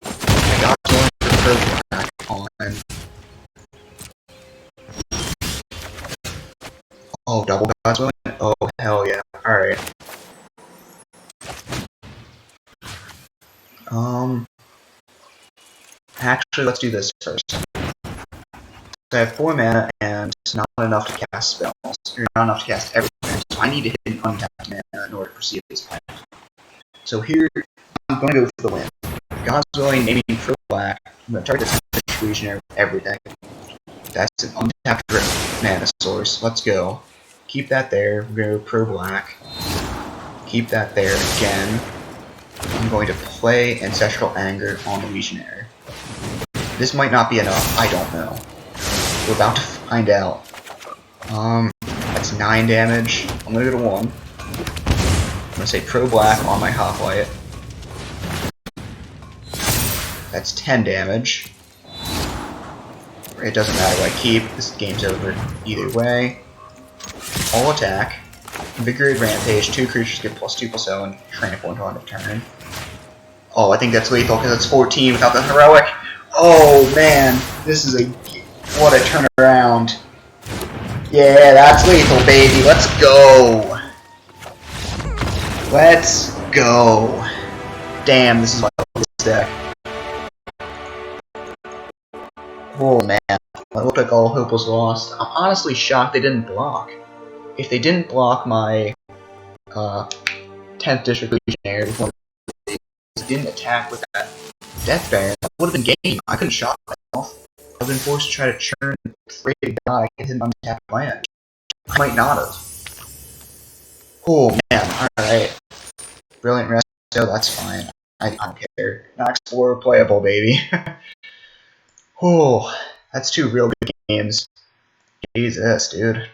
Speaker 1: I got one for black on. Oh, double God's Willing? Oh, hell yeah. Alright. Actually, let's do this first. So I have 4 mana, and it's not enough to cast spells. Or not enough to cast everything, so I need to hit an untapped mana in order to proceed this plan. So here, I'm going to go for the win. God's Willing, maybe for black. I'm going to target this District Legionnaire with everything. That's an untapped mana source. Let's go. Keep that there. We're going to go pro black. Keep that there again. I'm going to play Ancestral Anger on the Legionnaire. This might not be enough. I don't know. We're about to find out. That's 9 damage. I'm going to go to 1. I'm going to say pro black on my Hoplite. That's 10 damage. It doesn't matter what I keep. This game's over either way. All attack. Invigorated Rampage. 2 creatures get +2/+0 and trample until end of turn. Oh, I think that's lethal because it's 14 without the heroic. Oh man, this is what a turnaround. Yeah, that's lethal, baby. Let's go. Let's go. Damn, this is my deck. Oh man, it looked like all hope was lost. I'm honestly shocked they didn't block. If they didn't block my 10th District Legionnaire before they didn't attack with that Death Baron, that would have been game. I couldn't shock myself. I've been forced to try to churn pray to God I can hit an untapped land. I might not have. Oh man, alright. Brilliant Resto, that's fine. I don't care. Not Explorer playable, baby. Oh, that's 2 real good games. Jesus, dude. Like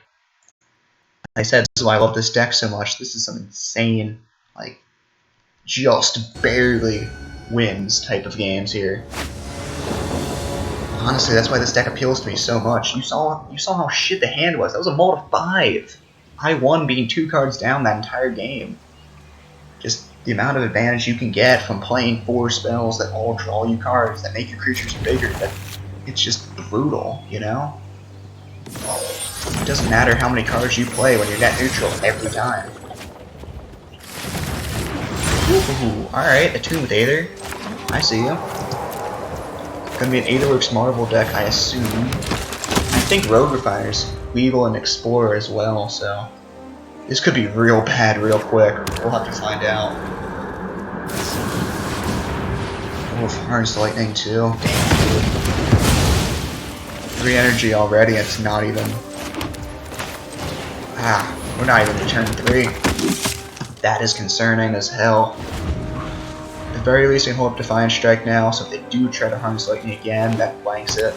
Speaker 1: I said, this is why I love this deck so much. This is some insane, like, just barely wins type of games here. Honestly, that's why this deck appeals to me so much. You saw how shit the hand was. That was a mull of 5. I won being 2 cards down that entire game. Just the amount of advantage you can get from playing 4 spells that all draw you cards, that make your creatures bigger, that it's just brutal, you know? It doesn't matter how many cards you play when you're net neutral every time. Ooh, alright, Attune with Aether. I see you. Gonna be an Aetherworks Marvel deck, I assume. I think Rogue Refiners, Weevil, and Explorer as well, so this could be real bad real quick. We'll have to find out. Oh, Harness Lightning too. Damn, dude. 3 energy already, it's not even... we're not even to turn 3. That is concerning as hell. At the very least, we can hold up Defiant Strike now, so if they do try to Harness Lightning again, that blanks it.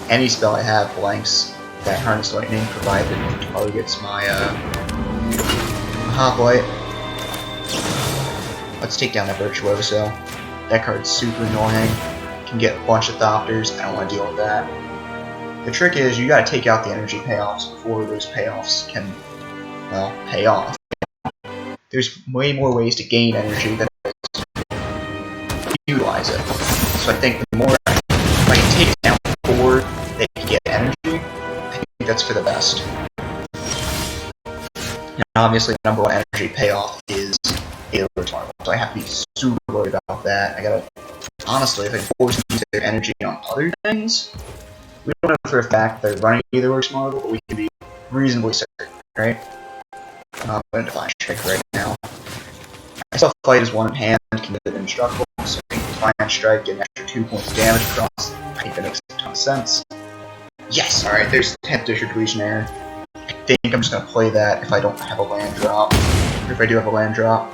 Speaker 1: Any spell I have blanks that Harness Lightning, provided it targets my Hoplite. Let's take down that Virtuoso. That card's super annoying. Can get a bunch of Thopters, I don't want to deal with that. The trick is, you gotta take out the energy payoffs before those payoffs can, well, pay off. There's way more ways to gain energy than to utilize it. So I think the more if I can take it down before they can get energy, I think that's for the best. Now, obviously, the number 1 energy payoff is Aetherworks Marvel, so I have to be super worried about that. I gotta, honestly, if I force them to use their energy on other things, we don't know for a fact they're running Aetherworks Marvel, but we can be reasonably certain, right? I'm going to Defiant Strike right now. I still fight as 1 in hand, committed indestructible, so Defiant Strike, get an extra 2 points of damage across. I think that makes a ton of sense. Yes! Alright, there's 10th District Legionnaire. I think I'm just gonna play that if I don't have a land drop. Or if I do have a land drop.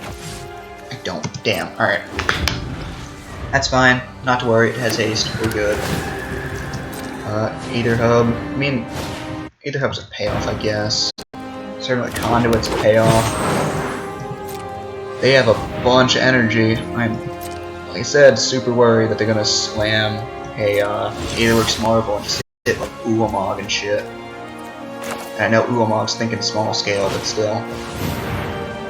Speaker 1: I don't. Damn. Alright. That's fine. Not to worry, it has haste. We're good. Aether Hub. I mean, Aether Hub's a payoff, I guess. Certainly Conduit's a payoff. They have a bunch of energy. I'm, like I said, super worried that they're gonna slam a Aetherworks Marvel and just hit like Ulamog and shit. And I know Ulamog's thinking small scale, but still.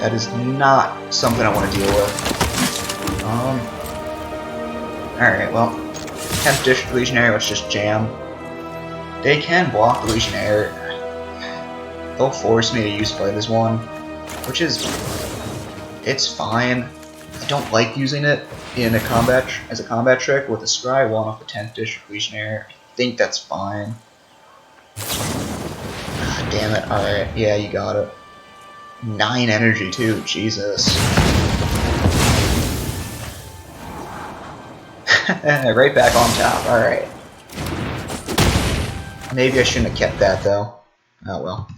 Speaker 1: That is not something I want to deal with. Alright, well. 10th District Legionnaire, let's just jam. They can block the Legionnaire. They'll force me to use Play this one, which is... it's fine. I don't like using it in a combat as a combat trick with a Scry 1 off the 10th District Legionnaire. I think that's fine. God damn it. Alright, yeah, you got it. 9 energy too, Jesus. Right back on top, alright. Maybe I shouldn't have kept that though. Oh well.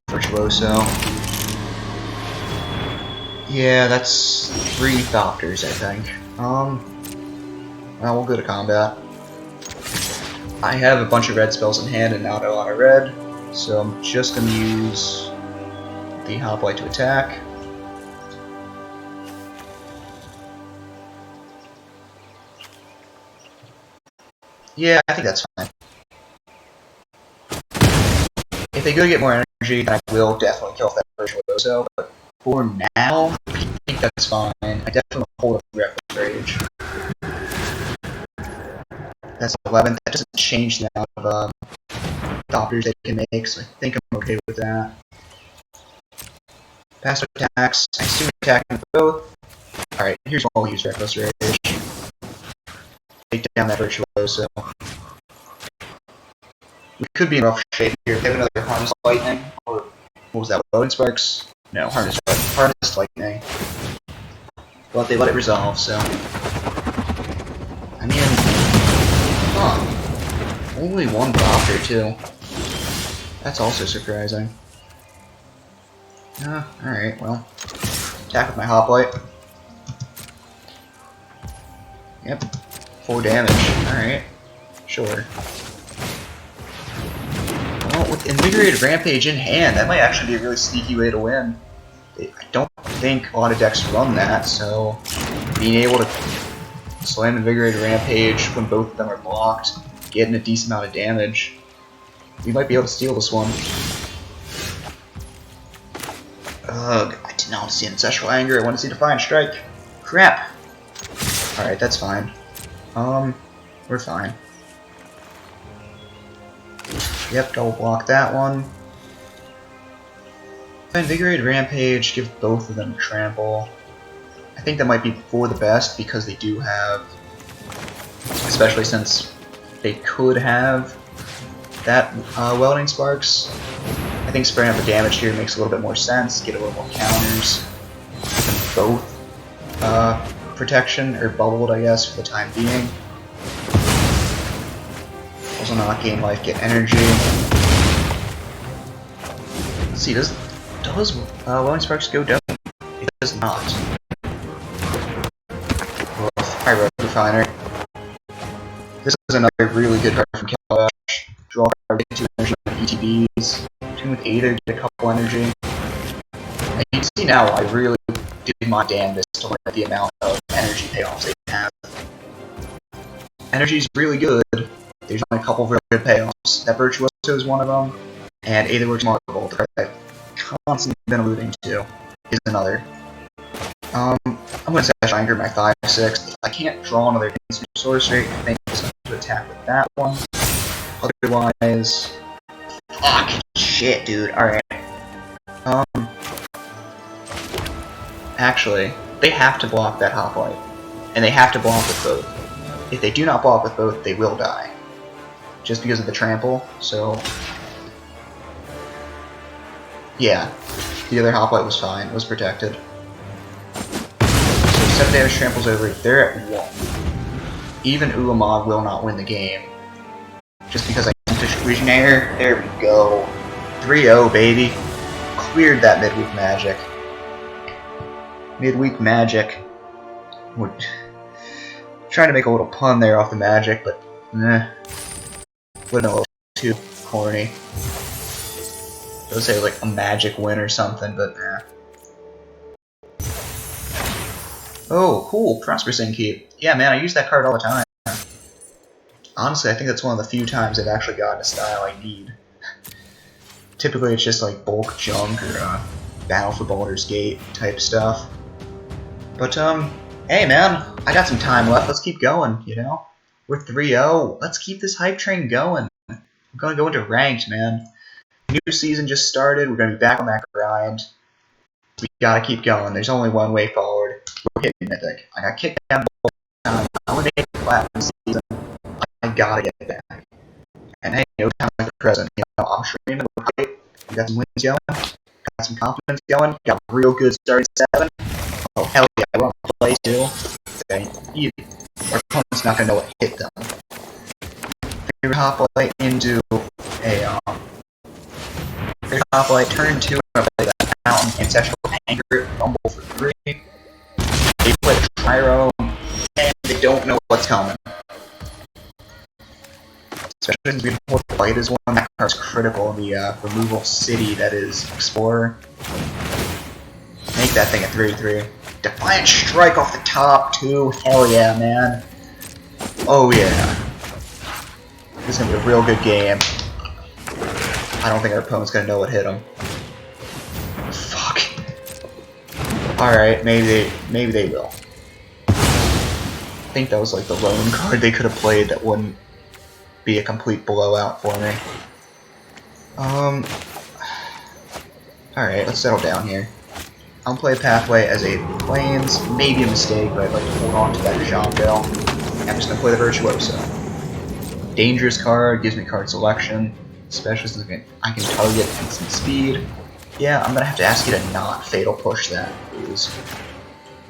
Speaker 1: Virtuoso. Yeah, that's 3 Thopters, I think. Well, we'll go to combat. I have a bunch of red spells in hand and not a lot of red, so I'm just gonna use the Hoplite to attack. Yeah, I think that's fine. If they go get more energy, then I will definitely kill that Virtuoso, but for now, I think that's fine. I definitely hold up Reckless Rage. That's 11. That doesn't change the amount of Thopters they can make, so I think I'm okay with that. Passive attacks. I assume attacking both. Alright, here's what we'll use Reckless Rage. Take down that Virtuoso. We could be in rough shape here. They have another Harness Lightning, or what was that? Loading Sparks? No, Harness Lightning. But they let it resolve, so. I mean, huh. Only 1 Thopter too. That's also surprising. Alright, well. Attack with my Hoplite. Yep. 4 damage. Alright. Sure. Well, with Invigorated Rampage in hand, that might actually be a really sneaky way to win. I don't think a lot of decks run that, so being able to slam Invigorated Rampage when both of them are blocked, getting a decent amount of damage, we might be able to steal this one. Ugh, I did not want to see Ancestral Anger, I want to see Defiant Strike. Crap! Alright, that's fine. We're fine. Yep, double block that one. Invigorated Rampage, give both of them Trample. I think that might be for the best because they do have, especially since they could have that Welding Sparks. I think spraying up the damage here makes a little bit more sense, get a little more counters. And both protection, or bubbled I guess, for the time being. Also not gain life, get energy. Let's see, does Welding Sparks go down? It does not. Pyro Refiner. This is another really good card from Gilgamesh. Draw a card, get 2 energy on ETBs. 2 with Aether, get a couple energy. And you can see now I really did my damnedest to limit the amount of energy payoffs they have. Energy's really good. There's only a couple of really good payoffs. That Virtuoso is one of them, and Aetherworks Marvel, the card that I've constantly been alluding to, is another. I'm going to Sash Anger my 5/6. If I can't draw another instant sorcery, I think I'm just going to attack with that one. Otherwise... fuck! Shit, dude. Alright. Actually, they have to block that Hoplite. And they have to block with both. If they do not block with both, they will die. Just because of the trample, so... yeah. The other Hoplite was fine, was protected. So 7 damage tramples over. They're at 1. Even Ulamog will not win the game. Just because I used District Legionnaire. There we go. 3-0, baby. Cleared that Midweek Magic. Midweek Magic. Trying to make a little pun there off the magic, but wouldn't a little too corny. I would say like a magic win or something, but Oh, cool, Prosperous Keep. Yeah, man, I use that card all the time. Honestly, I think that's one of the few times I've actually gotten a style I need. Typically, it's just like bulk junk or Battle for Baldur's Gate type stuff. But hey, man, I got some time left. Let's keep going. You know, we're 3-0. Let's keep this hype train going. I'm gonna go into ranked, man. New season just started. We're gonna be back on that grind. We gotta keep going. There's only one way forward. We're hitting Mythic. I got kicked down the time. I want to make it flat this season. I gotta get back. And hey, no time like the present. You know, I'm streaming. We're hype. We got some wins going. Got some confidence going. Got a real good starting 7. Oh hell yeah! I want to play too. Okay, our opponent's not gonna know what hit them. Favorite hoplite into a favorite hoplite turn 2. I'm gonna play that Mountain Ancestral Anger Rumble for 3. They play Tryro and they don't know what's coming. Especially since Beautiful Light is one that card's critical in the removal city that is Explorer. Make that thing a 3-3. Defiant Strike off the top too. Hell yeah, man. Oh yeah. This is gonna be a real good game. I don't think our opponent's gonna know what hit him. Fuck. Alright, maybe they will. I think that was like the lone card they could have played that wouldn't be a complete blowout for me. Alright, let's settle down here. I'll play Pathway as a Plains, maybe a mistake, but I'd like to hold on to that Jean-Bell. I'm just going to play the Virtuoso. Dangerous card, gives me card selection, especially since I can target instant speed. Yeah, I'm going to have to ask you to not Fatal Push that, please.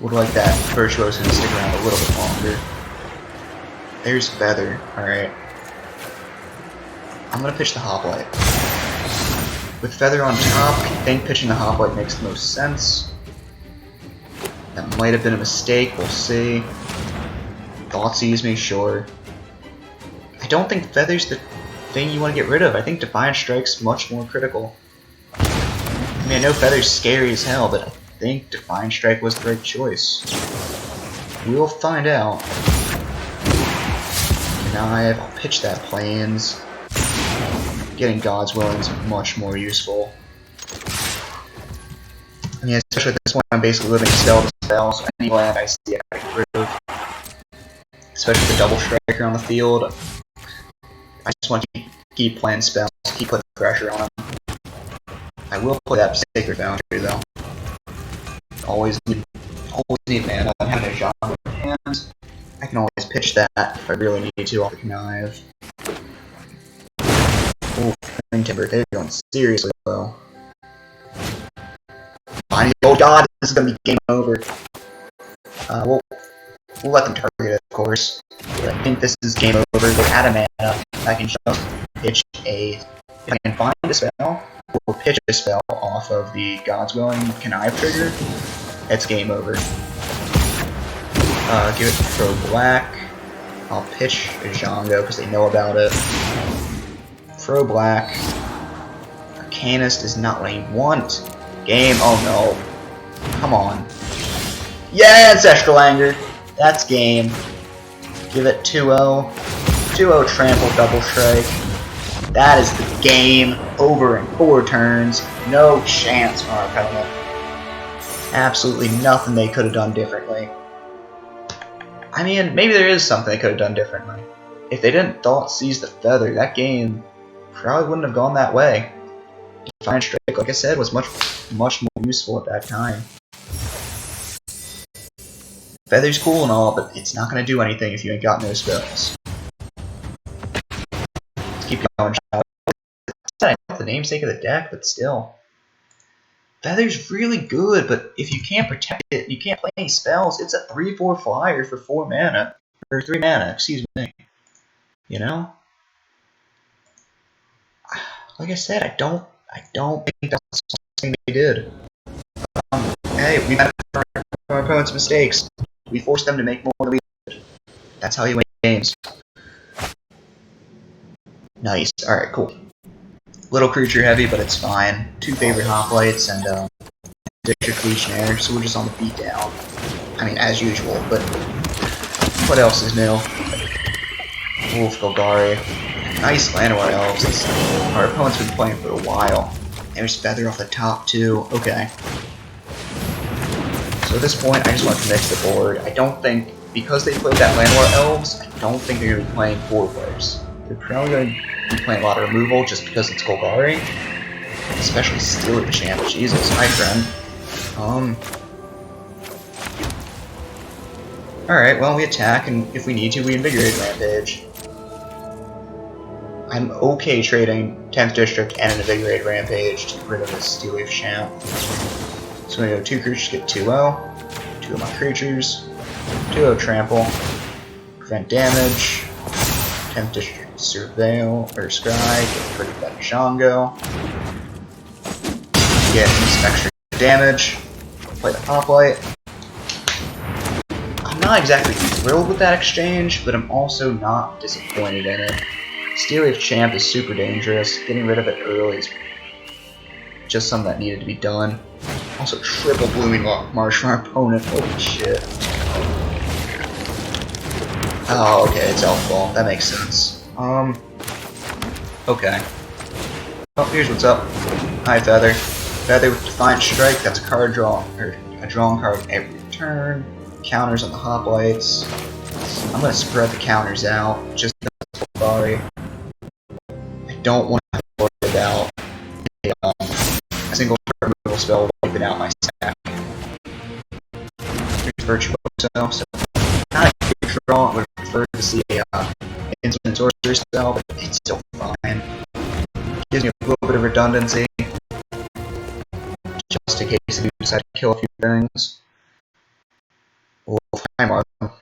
Speaker 1: Would like that Virtuoso to stick around a little bit longer. There's Feather, alright. I'm going to pitch the Hoplite. With Feather on top, I think pitching the Hoplite makes the most sense. That might have been a mistake, we'll see. Thoughtseize me, sure. I don't think Feather's the thing you want to get rid of. I think Defiant Strike's much more critical. I mean, I know Feather's scary as hell, but I think Defiant Strike was the right choice. We'll find out. Connive, I'll pitch that Plains. Getting God's Willing is much more useful. I mean, especially at this point, I'm basically living spell to spell, so any land I see I can improve. Especially the double striker on the field. I just want to keep playing spells, keep putting pressure on them. I will play that Sacred Foundry though. Always need mana. I'm having a genre in hand. I can always pitch that if I really need to off the Connive. Ooh, Timber, they're going seriously low. Fine. Oh god, this is gonna be game over. We'll let them target it, of course. But I think this is game over. They're out of mana. I can just pitch a... If I can find a spell, or pitch a spell off of the God's Willing Connive trigger, it's game over. Give it Pro Black. I'll pitch a Django because they know about it. Pro Black. Arcanist is not what I want. Game. Oh no. Come on. Yeah, Ancestral Anger. That's game. Give it 2-0. 2-0 Trample Double Strike. That is the game. Over in 4 turns. No chance for our opponent. Absolutely nothing they could have done differently. I mean, maybe there is something they could have done differently. If they didn't Thoughtseize the Feather, that game probably wouldn't have gone that way. Defiant Strike, like I said, was much more useful at that time. Feather's cool and all, but it's not going to do anything if you ain't got no spells. Let's keep going. I know the namesake of the deck, but still. Feather's really good, but if you can't protect it, you can't play any spells. It's a 3/4 flyer for 4 mana. Or 3 mana, excuse me. You know? Like I said, I don't think that's the thing they did. Hey, we benefit from our opponent's mistakes. We force them to make more than we did. That's how you win games. Nice. Alright, cool. Little creature heavy, but it's fine. 2 favorite hoplites and District Legionnaire, so we're just on the beat down. I mean, as usual, but what else is new? Wolf Golgari. Nice Llanowar Elves. Our opponent's been playing for a while. There's Feather off the top, too. Okay. So at this point, I just want to mix the board. I don't think, because they played that Llanowar Elves, I don't think they're going to be playing 4 players. They're probably going to be playing a lot of removal just because it's Golgari. Especially Steal the Champ. Jesus, my friend. Alright, well, we attack, and if we need to, we Invigorate Rampage. I'm okay trading 10th District and an Invigorate Rampage to get rid of this Steel Wave Champ. So I'm going to go 2 creatures, get 2-0. 2 of my creatures. 2-0 Trample. Prevent damage. 10th District Surveil, or Scry, get rid of that Shango. Get some extra damage. Play the Hoplite. I'm not exactly thrilled with that exchange, but I'm also not disappointed in it. Steel Wave Champ is super dangerous. Getting rid of it early is just something that needed to be done. Also, triple Blooming Marsh from our opponent. Holy shit. Oh, okay, it's Elf Ball. That makes sense. Okay. Oh, here's what's up. Hi, Feather. Feather with Defiant Strike. That's a card draw, or a drawing card every turn. Counters on the Hoplites. I'm gonna spread the counters out. Just sorry. I don't want to worry about a single removal spell wiping out my stack. Here's Virtuoso, so not a good draw. I would prefer to see a instant sorcery spell, but it's still fine. Gives me a little bit of redundancy, just in case I decide to kill a few things. Oh, hi, Marco.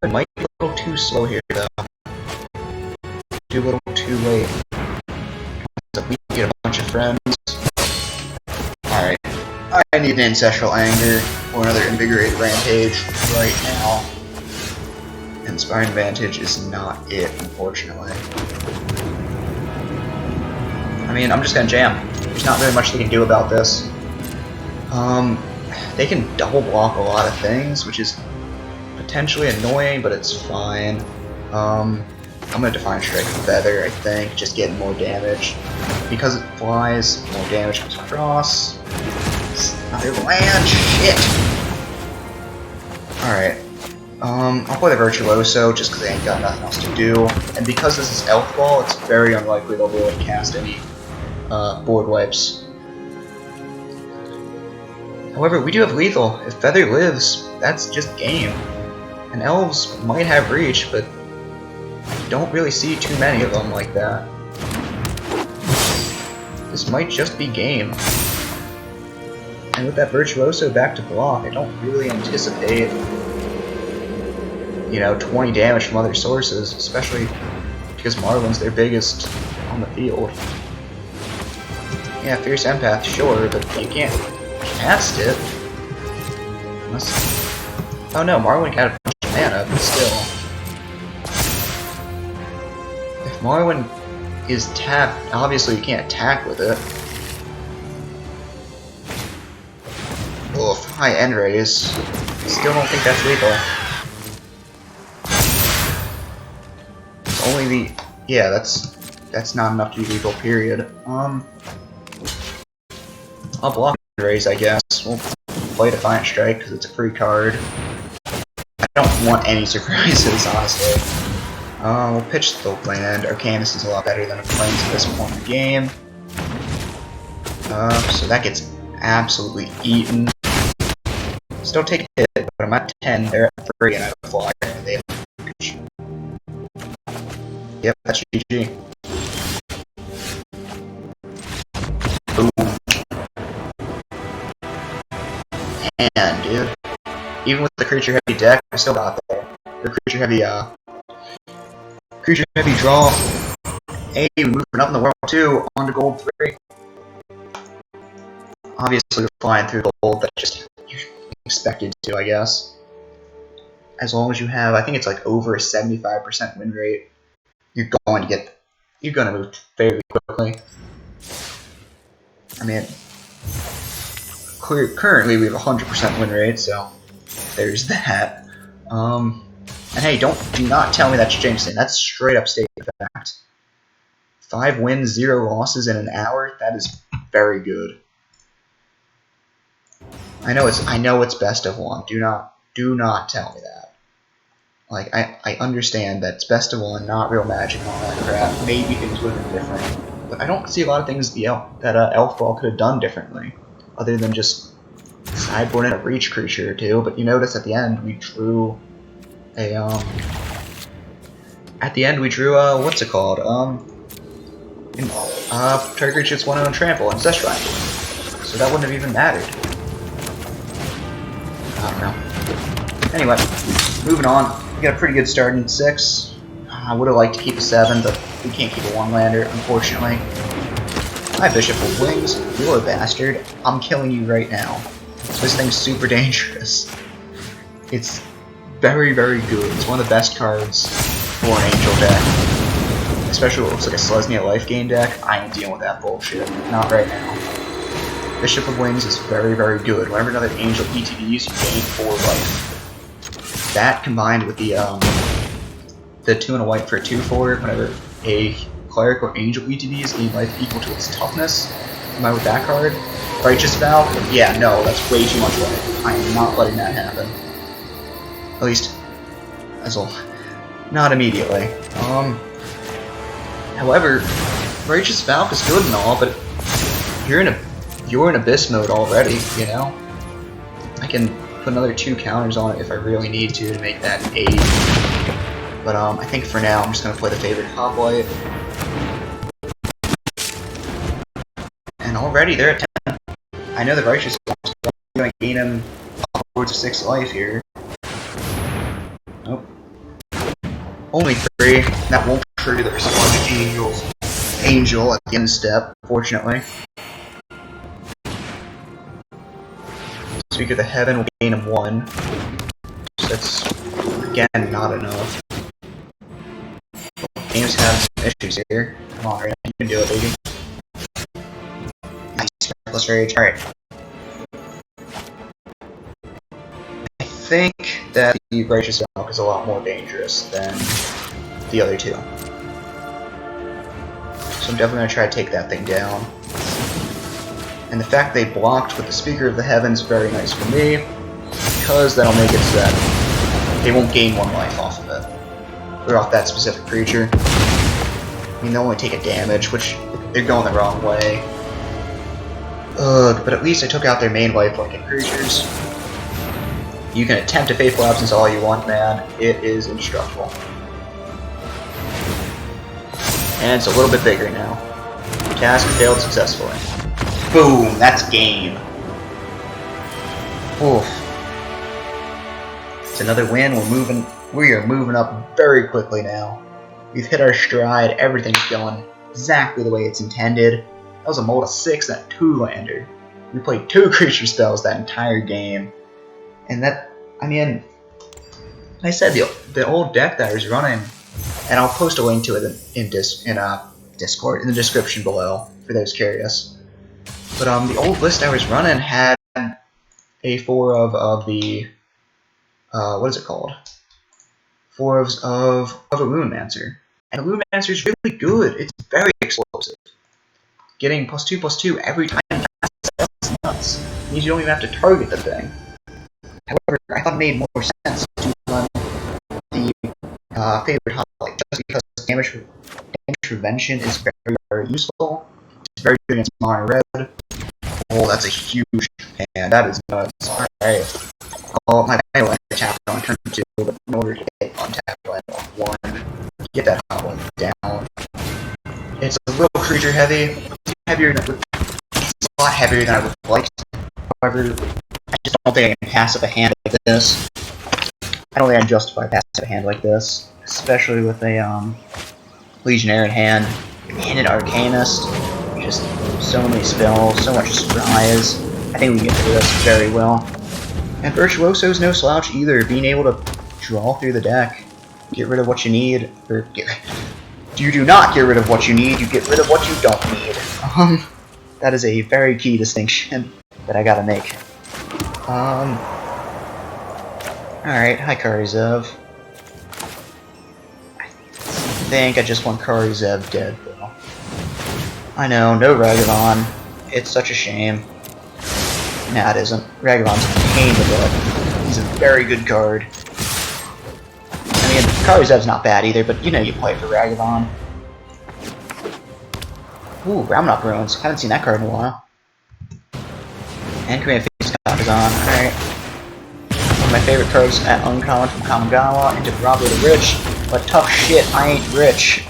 Speaker 1: It might be a little too slow here, though. Too little, too late. So we can get a bunch of friends. Alright. I need an Ancestral Anger or another Invigorated Rampage right now. Inspiring Advantage is not it, unfortunately. I mean, I'm just gonna jam. There's not very much they can do about this. They can double block a lot of things, which is potentially annoying, but it's fine. I'm gonna Defiant Strike with Feather, I think, just getting more damage. Because it flies, more damage comes across. Another land, shit! Alright. I'll play the Virtuoso just because I ain't got nothing else to do. And because this is Elf Ball, it's very unlikely they'll really cast any board wipes. However, we do have Lethal. If Feather lives, that's just game. And Elves might have Reach, but I don't really see too many of them like that. This might just be game. And with that Virtuoso back to block, I don't really anticipate, 20 damage from other sources, especially because Marwyn's their biggest on the field. Yeah, Fierce Empath, sure, but you can't cast it. Unless... Oh no, Marwyn got a bunch of mana, but still. If Marwyn is tapped, obviously you can't attack with it. Oof, high end raise. Still don't think that's lethal. It's only the... Yeah, that's not enough to be lethal, period. I'll block raise, I guess. We'll play Defiant Strike because it's a free card. I don't want any surprises, honestly. We'll pitch the land. Arcanus is a lot better than a Plains at this point in the game. So that gets absolutely eaten. Still take a hit, but I'm at 10, they're at 3, and I have a flyer, and they have reach. Yep, that's GG. Boom. And, dude, even with the creature heavy deck, I still got there. The creature heavy draw. Hey, moving up in the world too, on to gold 3. Obviously, we're flying through gold, that's just expected to, I guess. As long as you have, I think it's like over a 75% win rate, you're going to move fairly quickly. I mean, currently we have a 100% win rate, so there's that. And hey, do not tell me that's jinxing. That's straight up state fact. 5 wins, 0 losses in an hour. That is very good. I know it's best of 1. Do not tell me that. Like, I understand that it's best of 1, not real Magic and all that crap. Maybe things would have been different, but I don't see a lot of things that Elf Ball could have done differently, other than just sideboarding a reach creature or 2. But you notice at the end we drew a what's it called? Target creature gets 1 on trample and Ancestral. So that wouldn't have even mattered. I don't know. Anyway, moving on. We got a pretty good start in 6. I would have liked to keep a 7, but we can't keep a 1-lander, unfortunately. Hi, Bishop of Wings. You're a bastard. I'm killing you right now. This thing's super dangerous. It's very, very good. It's one of the best cards for an Angel deck. Especially what looks like a Selesnya life gain deck. I ain't dealing with that bullshit. Not right now. Bishop of Wings is very, very good. Whenever another Angel ETBs, you gain 4 life. That combined with the 2 and a white for a 2/4, whenever a Cleric or Angel ETBs gain life equal to its toughness, combined with that card. Righteous Vow? Yeah, no, that's way too much life. I am not letting that happen. At least, not immediately. However, Righteous Vow is good and all, but you're in Abyss mode already, you know? I can put another 2 counters on it if I really need to make that 8. But I think for now I'm just gonna play the favorite Hoplite. And already they're at 10. I know the Righteous Vow is gonna gain him upwards of 6 life here. Nope. Only 3. That won't trigger the response Angel at the end step, fortunately. Speaker of the Heaven will gain him 1. So that's, again, not enough. Game's having some issues here. Come on, Ray, you can do it, baby. Nice, Reckless Rage. Alright. I think that the Righteous Vow is a lot more dangerous than the other 2. So I'm definitely going to try to take that thing down. And the fact they blocked with the Speaker of the Heavens is very nice for me, because that'll make it so that they won't gain 1 life off of it. Or off that specific creature. I mean, they'll only take a damage, which they're going the wrong way. Ugh, but at least I took out their main life-looking creatures. You can attempt a Faithful Absence all you want, man. It is indestructible. And it's a little bit bigger now. Task failed successfully. Boom! That's game. Oof. It's another win. We are moving up very quickly now. We've hit our stride. Everything's going exactly the way it's intended. That was a mold of 6 and a 2-lander. We played 2 creature spells that entire game. And that, I mean, like I said, the old deck that I was running, and I'll post a link to it in Discord in the description below for those curious. But the old list I was running had a 4 of the what is it called? 4 of Illuminator. And Illuminator is really good. It's very explosive. Getting +2/+2 every time is nuts. It means you don't even have to target the thing. However, I thought it made more sense to run the favorite highlight, just because damage prevention is very, very useful. It's very good against mono red. Oh, that's a huge hand. That is nuts. Alright. Oh, my Untitled Chapter on turn 2, but in order to get Untitled on 1, get that hot one down. It's a little creature heavy. It's heavier than lot heavier than I would like. However, I just don't think I can pass up a hand like this. I don't think I can justify passing up a hand like this, especially with a Legionnaire in hand and an Arcanist. Just so many spells, so much surprise. I think we can get through this very well. And Virtuoso's no slouch either, being able to draw through the deck, get rid of what you need, or you do not get rid of what you need, you get rid of what you don't need. That is a very key distinction that I gotta make. Alright, hi Karizev. I think I just want Karizev dead, though. I know, no Ragavan. It's such a shame. Nah, it isn't. Ragavan's a pain in the butt. He's a very good card. I mean, Karizev's not bad either, but you know you play for Ragavan. Ooh, Ramunap Ruins. Haven't seen that card in a while. And Command Face Cop is on. Alright. One of my favorite cards at Uncommon from Kamigawa into Bravo the Rich. But tough shit, I ain't rich.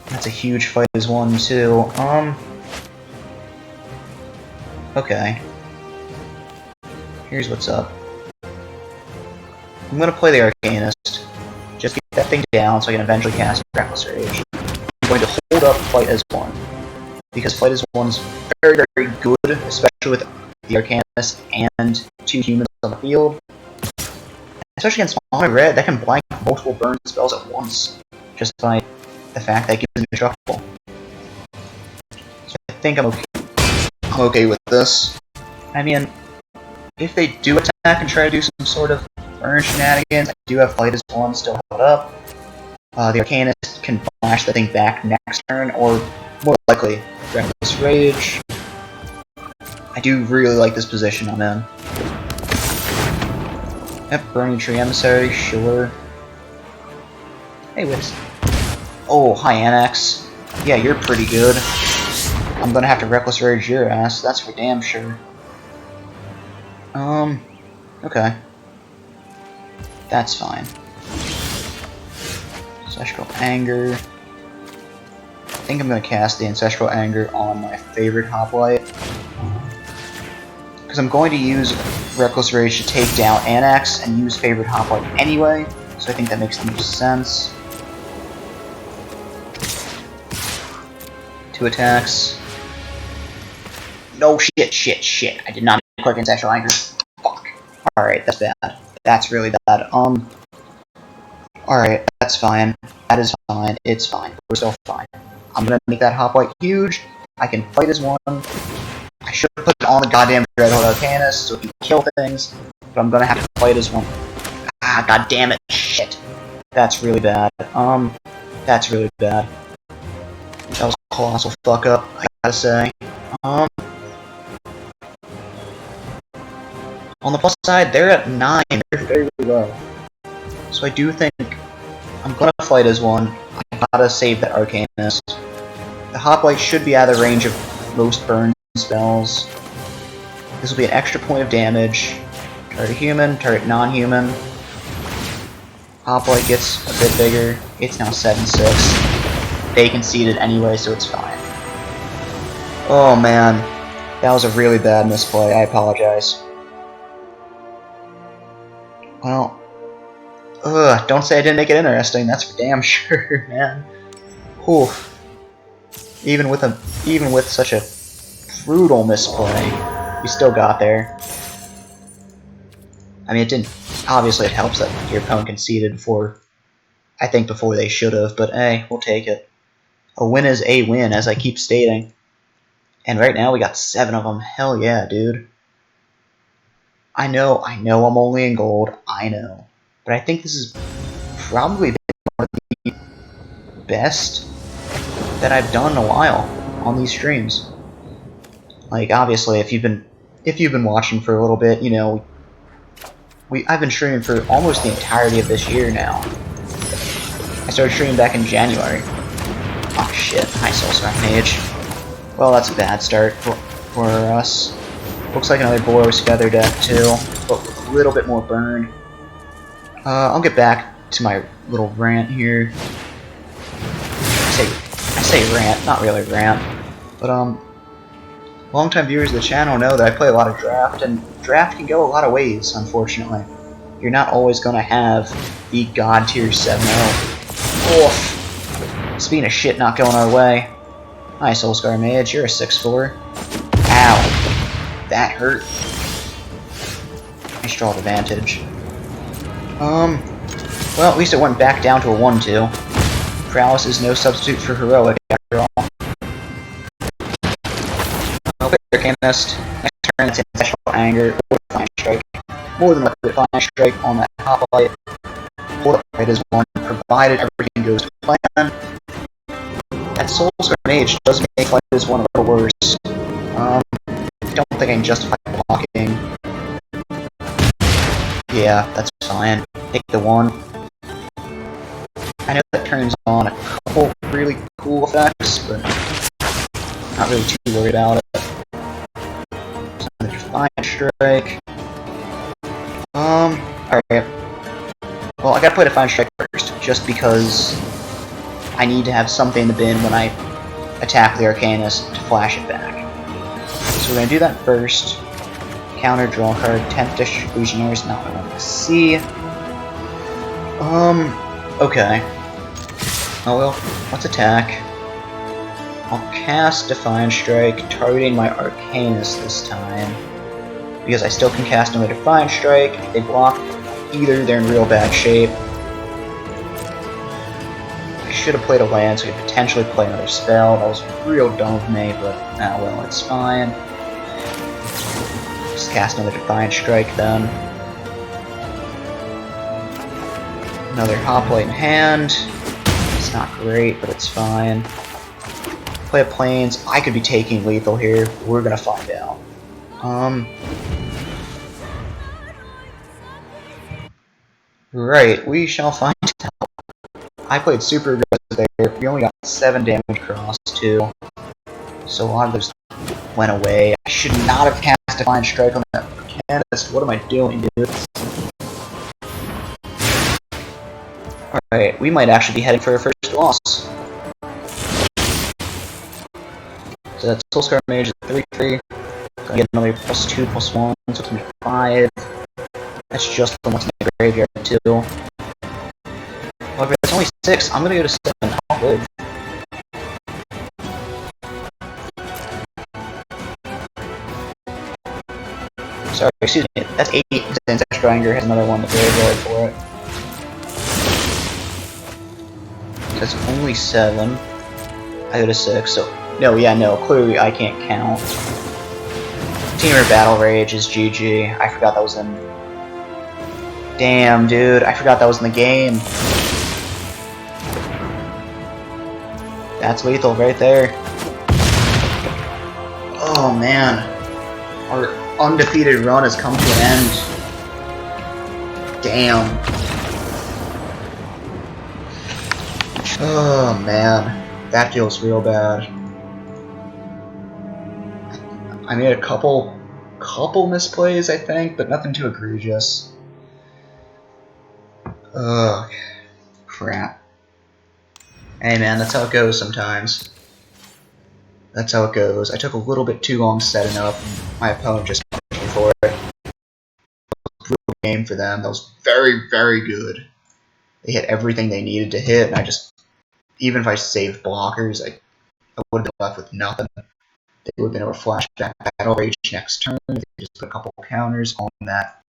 Speaker 1: That's a huge fight as one, too. Okay. Here's what's up. I'm gonna play the Arcanist. Just get that thing down so I can eventually cast Reckless Rage. I'm going to hold up Fight as One. Because Fight as One's very, very good, especially with the Arcanist and 2 humans on the field. Especially against Mono Red, that can blank multiple burn spells at once. Just by the fact that it gives me a shuffle. So I think I'm okay with this. I mean, if they do attack and try to do some sort of burn shenanigans, I do have Fight as One still held up. The Arcanist can flash the thing back next turn, or more likely, Reckless Rage. I do really like this position I'm in. Yep, Burning Tree Emissary, sure. Hey, wait a second. Oh, hi Annex. Yeah, you're pretty good. I'm gonna have to Reckless Rage your ass, that's for damn sure. Okay. That's fine. Ancestral Anger. I think I'm gonna cast the Ancestral Anger on my favorite Hoplite. Because I'm going to use Reckless Rage to take down Annex and use favorite Hoplite anyway, so I think that makes the most sense. 2 attacks. No, shit. I did not click Ancestral Anger. Fuck. Alright, that's bad. That's really bad. Alright, that's fine. That is fine. It's fine. We're still fine. I'm gonna make that Hoplite huge. I can Fight as One. I should have put it on the goddamn Dreadhorde Arcanist so he can kill things, but I'm gonna have to Fight as One. Ah, god damn it. Shit. That's really bad. That's really bad. That was a colossal fuck up, I gotta say. On the plus side, they're at 9. They're very low. So I do think I'm gonna Fight as One. I gotta save that Arcanist. The Hoplite should be out of the range of most burn spells. This will be an extra point of damage. Target human, target non-human. Hoplite gets a bit bigger. It's now 7-6. They conceded anyway, so it's fine. Oh man. That was a really bad misplay. I apologize. Well, don't say I didn't make it interesting. That's for damn sure, man. Whew. Even with such a brutal misplay, we still got there. I mean, it didn't. Obviously, it helps that your opponent conceded before they should have. But hey, we'll take it. A win is a win, as I keep stating. And right now, we got 7 of them. Hell yeah, dude. I know I'm only in gold, I know. But I think this is probably one of the best that I've done in a while on these streams. Like, obviously, if you've been watching for a little bit, you know, I've been streaming for almost the entirety of this year now. I started streaming back in January. Oh shit, hi Soulsmith Mage. Well, that's a bad start for us. Looks like another Boros Feather deck too, but with a little bit more burn. I'll get back to my little rant here. I say rant, not really rant, but Longtime viewers of the channel know that I play a lot of draft, and draft can go a lot of ways, unfortunately. You're not always going to have the God tier 7-0. Oof. Speaking of shit not going our way. Hi, Soulscar Mage, you're a 6-4. Ow. That hurt. Nice draw advantage. Well, at least it went back down to a 1-2. Prowess is no substitute for heroic, after all. I'll play Arcanist. Next turn, it's Ancestral Anger or Fine Strike. More than likely Fine Strike on that top light. Hold up right as one, provided everything goes to plan. That Soulscar Mage does make fight as one a little worse. I don't think I can justify blocking. Yeah, that's fine. Take the 1. I know that turns on a couple really cool effects, but not really too worried about it. So there's Fine Strike. Alright. Well, I gotta play the Fine Strike first, just because I need to have something in the bin when I attack the Arcanist to flash it back. So we're gonna do that first. Counter, draw card, 10th District Legionnaire is not what I want to see. Okay. Oh well, let's attack. I'll cast Defiant Strike, targeting my Arcanist this time. Because I still can cast another Defiant Strike. If they block either, they're in real bad shape. I should have played a land so I could potentially play another spell. That was real dumb of me, but ah well, it's fine. Just cast another Defiant Strike then. Another Hoplite in hand. It's not great, but it's fine. Play a Plains. I could be taking lethal here. We're gonna find out. Right, we shall find out. I played super aggressive there. We only got 7 damage across, too. So a lot of those went away. I should not have cast Defiant Strike on that Arcanist. What am I doing, dude? Alright, we might actually be heading for our first loss. So that's Soulscar Mage at 3-3. Gonna get another +2/+1, so it's gonna be 5. That's just from what's in the graveyard, too. However, it's only 6. I'm gonna go to 7. I'll live. Sorry, excuse me. That's 8. Ancestral Anger has another one in the graveyard for it. That's only 7. I go to 6, so... No, yeah, no, clearly I can't count. Teamer Battle Rage is GG. I forgot that was in... Damn, dude, I forgot that was in the game. That's lethal right there. Oh, man. Our undefeated run has come to an end. Damn. Oh, man. That feels real bad. I made a couple misplays, I think, but nothing too egregious. Ugh. Crap. Hey man, that's how it goes sometimes. That's how it goes. I took a little bit too long setting up, and my opponent just punished me for it. It was a brutal game for them. That was very, very good. They hit everything they needed to hit, and I just... Even if I saved blockers, I would have been left with nothing. They would have been able to flash back Battle Rage next turn. They just put a couple counters on that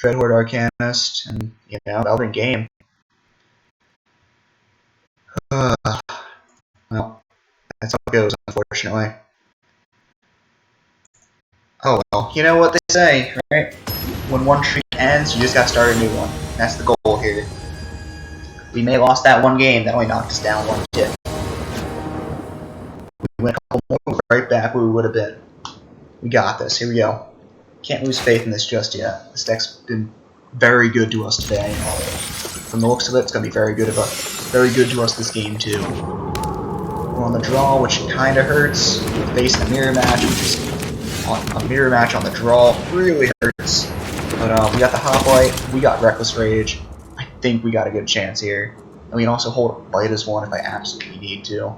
Speaker 1: Dreadhorde Arcanist, and, you know, that would have been game. Well, that's how it goes, unfortunately. Oh well, you know what they say, right? When one streak ends, you just gotta start a new one. That's the goal here. We may have lost that one game, that only knocked us down 1 tick. We went a couple more, right back where we would have been. We got this, here we go. Can't lose faith in this just yet. This deck's been very good to us today. From the looks of it, it's gonna be very good to us this game too. We're on the draw, which kinda hurts. We're facing a mirror match, which is a mirror match on the draw really hurts. But we got the Hoplite, we got Reckless Rage. I think we got a good chance here. And we can also hold Bite as one if I absolutely need to.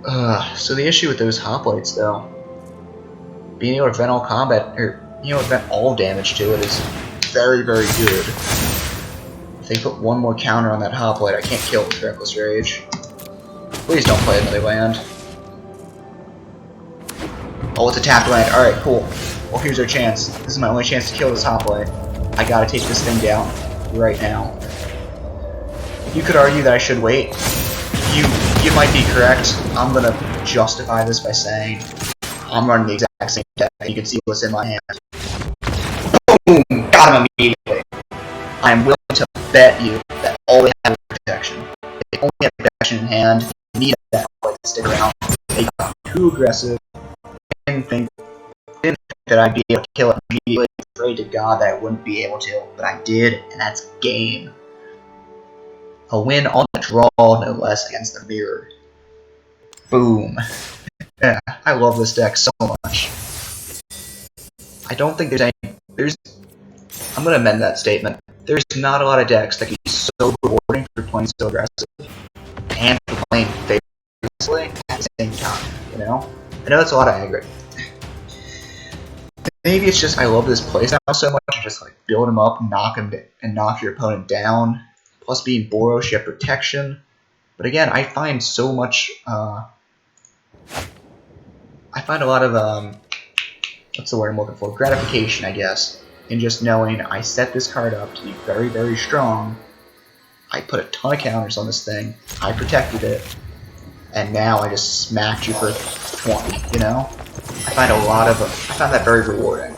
Speaker 1: So the issue with those hoplites, though, being able to prevent all combat, or prevent all damage to it is very, very good. If they put one more counter on that hoplite, I can't kill it with Reckless Rage. Please don't play another land. Oh, it's a tapped land. Alright, cool. Well, here's our chance. This is my only chance to kill this hoplite. I gotta take this thing down right now. You could argue that I should wait. You might be correct. I'm gonna justify this by saying I'm running the exact same deck. You can see what's in my hand. Boom! Got him immediately. I am willing to bet you that all they have is protection. They only have protection in hand. They need that to stick around. They got too aggressive. Didn't think that I'd be able to kill it immediately. Afraid to God that I wouldn't be able to, but I did, and that's game. A win on the draw, no less, against the mirror. Boom. Yeah, I love this deck so much. I don't think I'm gonna amend that statement. There's not a lot of decks that can be so rewarding for playing so aggressive and for playing favorably at the same time, you know? I know that's a lot of aggro. Maybe it's just I love this playstyle so much, and just like build him up, knock your opponent down. Plus being Boros, you have protection. But again, I find so much. I find a lot of what's the word I'm looking for? Gratification, I guess, in just knowing I set this card up to be very, very strong. I put a ton of counters on this thing. I protected it, and now I just smacked you for 20. You know, I find that very rewarding.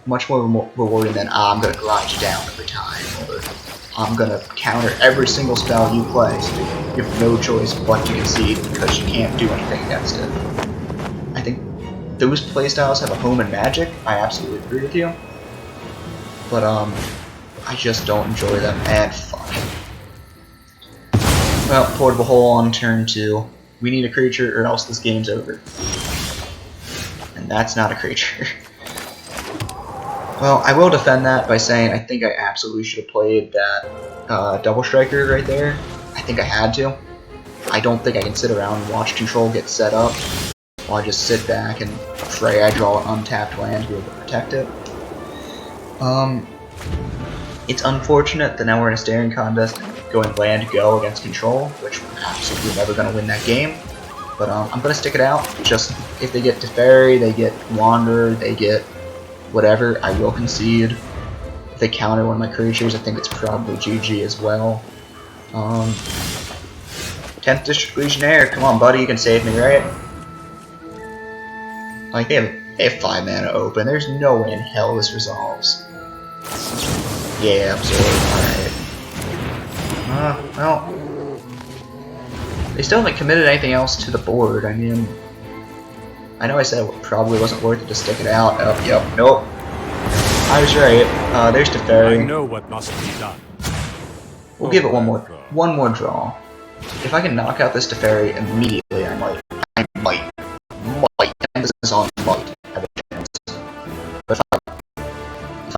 Speaker 1: Much more rewarding than I'm gonna grind you down every time, or I'm gonna counter every single spell you play, so you have no choice but to concede because you can't do anything against it. I think those playstyles have a home in Magic. I absolutely agree with you, but I just don't enjoy them. And fuck. Well, Portable Hole on turn 2. We need a creature, or else this game's over. And that's not a creature. Well, I will defend that by saying I think I absolutely should have played that Double Striker right there. I think I had to. I don't think I can sit around and watch Control get set up while I just sit back and pray I draw an untapped land to be able to protect it. It's unfortunate that now we're in a staring contest going land go against Control, which we're absolutely never going to win that game. But I'm going to stick it out. Just if they get Teferi, they get Wanderer, they get whatever, I will concede. If they counter one of my creatures, I think it's probably GG as well. 10th District Legionnaire, come on buddy, you can save me, right? Like, they have 5 mana open, there's no way in hell this resolves. Yeah, absorb, alright. Well, they still haven't committed anything else to the board. I mean, I know I said it probably wasn't worth it to stick it out. Oh, yep, nope. I was right. There's Teferi.
Speaker 3: I know what must be done.
Speaker 1: We'll give it one more draw. If I can knock out this Teferi immediately, I might, emphasis on might, have a chance. But if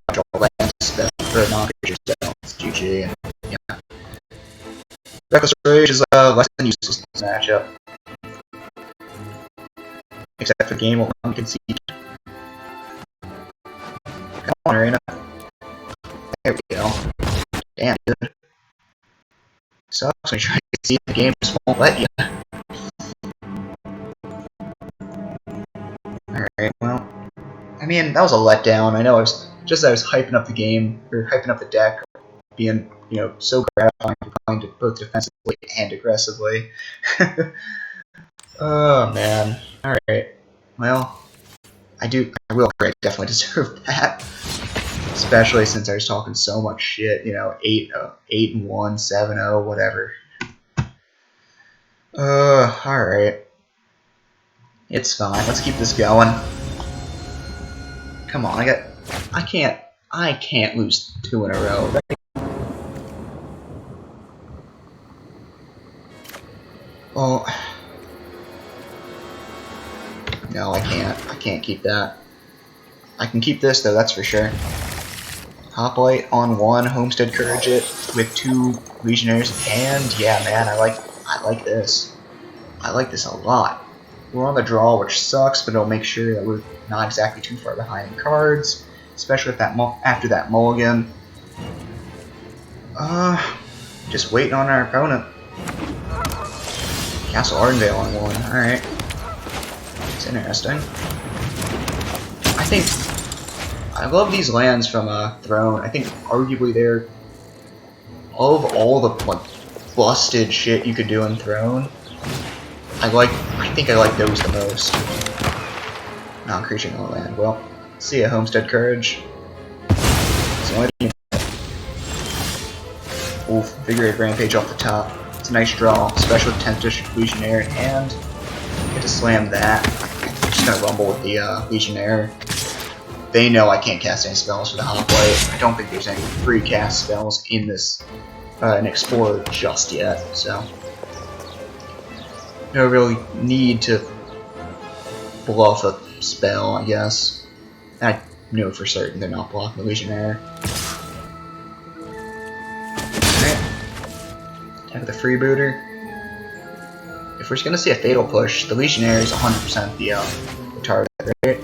Speaker 1: I draw land spell, or non-creature spell, it's GG, and yeah. Reckless Rage is less than useless in this matchup. Except for game will concede. Come on, Arena. There we go. Damn, dude. Sucks when you try to concede, the game just won't let you. Alright, well. I mean, that was a letdown. I know I was hyping up the game, or hyping up the deck, being, so gratifying for playing both defensively and aggressively. Oh, man. Alright. Well, I definitely deserve that. Especially since I was talking so much shit, 8-1, 7-0, whatever. Alright. It's fine. Let's keep this going. Come on, I can't lose 2 in a row, right? Well, no, I can't. I can't keep that. I can keep this though, that's for sure. Hoplite on 1, Homestead Courage it with 2 Legionnaires, and yeah, man, I like this. I like this a lot. We're on the draw, which sucks, but it'll make sure that we're not exactly too far behind in cards, especially with that after that mulligan. Just waiting on our opponent. Castle Ardenvale on one. Alright. It's interesting. I think I love these lands from Throne. I think arguably they're of all the like busted shit you could do in Throne. I think I like those the most. Non-creature, no land. Well, see ya, Homestead Courage. It's the only thing. Oof, Figure 8 Rampage off the top. It's a nice draw, especially with 10th District Legionnaire in hand. Get to slam that. I'm just gonna rumble with the Legionnaire. They know I can't cast any spells for the Hoplite. I don't think there's any free cast spells in this in Explorer just yet, so no really need to bluff a spell, I guess. I know for certain they're not blocking the Legionnaire. Alright. Attack with the Freebooter. If we're just gonna see a Fatal Push, the Legionnaire is 100% the target, right?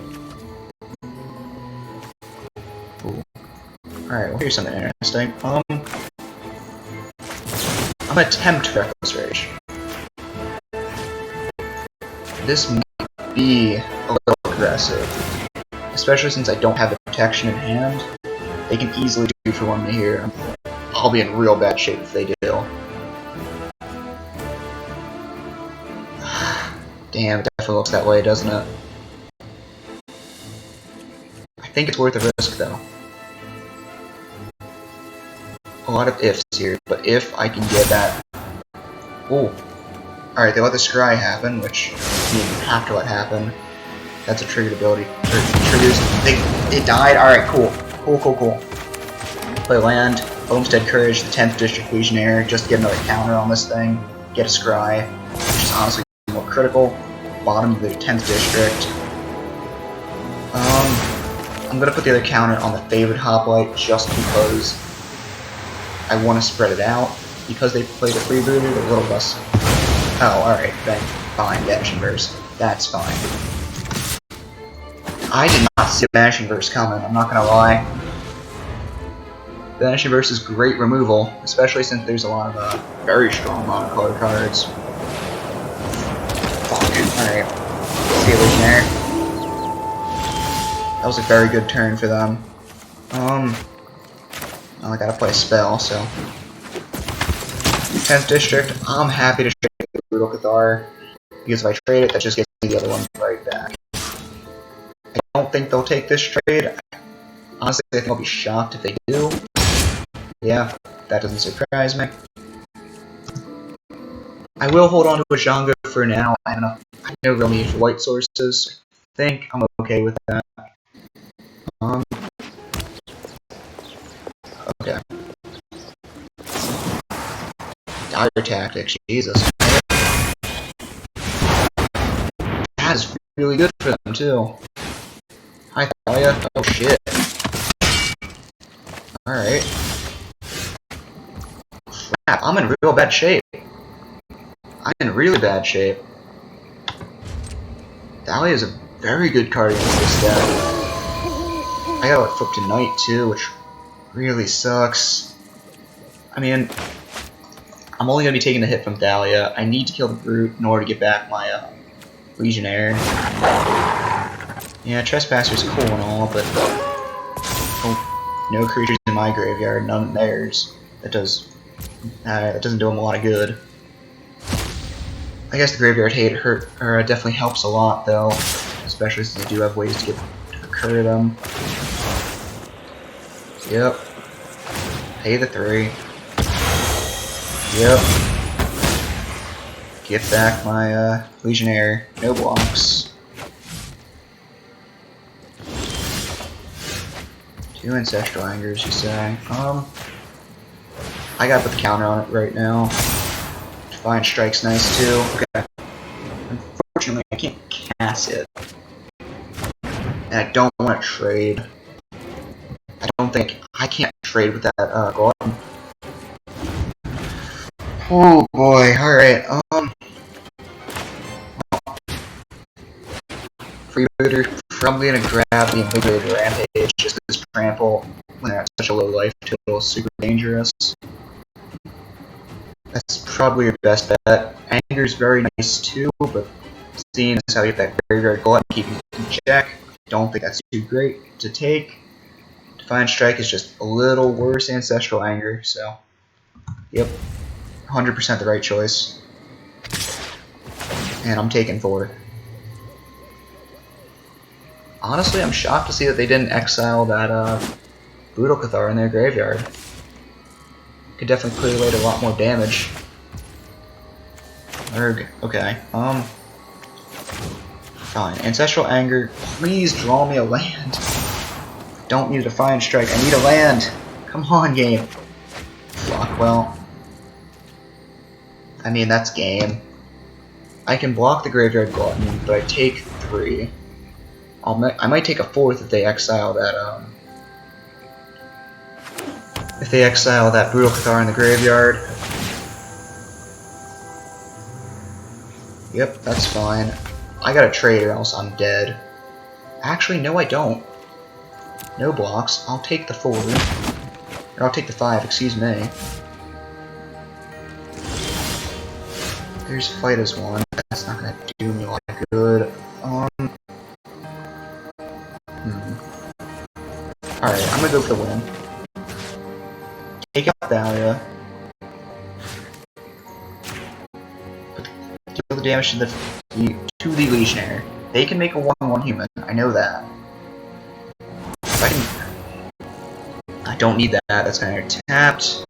Speaker 1: Alright, well here's something interesting. I'm gonna attempt Reckless Rage. This might be a little aggressive, especially since I don't have the protection in hand. They can easily do for one here. I'll be in real bad shape if they do. Damn, it definitely looks that way, doesn't it? I think it's worth the risk, though. A lot of ifs here, but if I can get that... Ooh. Alright, they let the scry happen, which you have to let happen. That's a triggered ability. Triggers. It died? Alright, cool. Cool. Play land, Homestead Courage, the 10th District Legionnaire, just to get another counter on this thing. Get a scry, which is honestly more critical. Bottom of the 10th District. I'm gonna put the other counter on the favorite Hoplite just because I want to spread it out. Because they played a Freebooter, they're a little less... Oh, alright, then fine, Vanishing Verse. That's fine. I did not see Vanishing Verse coming, I'm not gonna lie. Vanishing Verse is great removal, especially since there's a lot of very strong monocolor cards. Fuck, alright. See you, Legionnaire. That was a very good turn for them. Well, I gotta play a spell, so... 10th District, I'm happy to trade the Brutal Cathar, because if I trade it, that just gets me the other one right back. I don't think they'll take this trade. Honestly, I think I'll be shocked if they do. Yeah, that doesn't surprise me. I will hold on to a Django for now. I have no real need for white sources. I think I'm okay with that. Okay. Dire Tactics, Jesus. That is really good for them, too. Hi, Thalia. Oh, shit. Alright. Crap, I'm in real bad shape. I'm in really bad shape. Thalia is a very good card against this deck. I got it flipped to Knight, too, which really sucks. I mean... I'm only going to be taking a hit from Thalia. I need to kill the Brute in order to get back my Legionnaire. Yeah, Trespasser's cool and all, but no creatures in my graveyard, none in theirs. That doesn't do them a lot of good. I guess the graveyard hate definitely helps a lot, though, especially since they do have ways to recur them. Yep. Pay the 3. Yep. Get back my Legionnaire. No blocks. 2 Ancestral Angers, you say? I gotta put the counter on it right now. Defiant Strike's nice too. Okay. Unfortunately, I can't cast it. And I don't want to trade. I can't trade with that Glutton. Oh boy, alright, Invigorator, probably gonna grab the Invigorator Rampage just because Trample, when they're at such a low life total, is super dangerous. That's probably your best bet. Anger's very nice too, but seeing as how you have that Graveyard Glut and keeping it in check, don't think that's too great to take. Defiant Strike is just a little worse than Ancestral Anger, so yep, 100% the right choice. And I'm taking 4. Honestly, I'm shocked to see that they didn't exile that Brutal Cathar in their graveyard. Could definitely clear away a lot more damage. Erg, okay, fine. Ancestral Anger, please draw me a land. Don't need a Defiant Strike, I need a land! Come on, game! Fuck, well... I mean, that's game. I can block the Graveyard Glutton, but I take 3. I might take a 4th if they exile that, if they exile that Brutal Cathar in the graveyard. Yep, that's fine. I gotta trade or else I'm dead. Actually, no I don't. No blocks. I'll take the 4. Or I'll take the 5, excuse me. There's Fight as 1. That's not gonna do me a lot of good. Alright, I'm gonna go for the win. Take out Thalia. Deal the damage to the Legionnaire. They can make a 1/1 human. I know that. I don't need that. That's kind of tapped.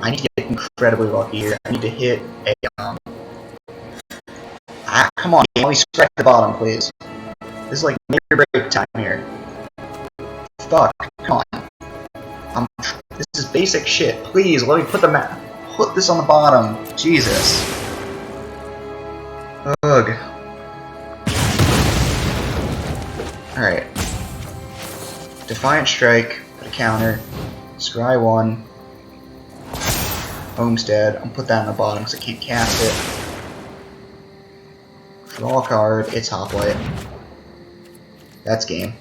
Speaker 1: I need to get incredibly lucky here. I need to hit a come on, let me scratch the bottom, please. This is like make or break time here. Fuck, come on. This is basic shit. Please, let me put put this on the bottom. Jesus. Ugh. Alright. Defiant Strike, put a counter. Scry 1. Homestead. I'll put that on the bottom because I can't cast it. Draw a card, it's Hoplite. That's game.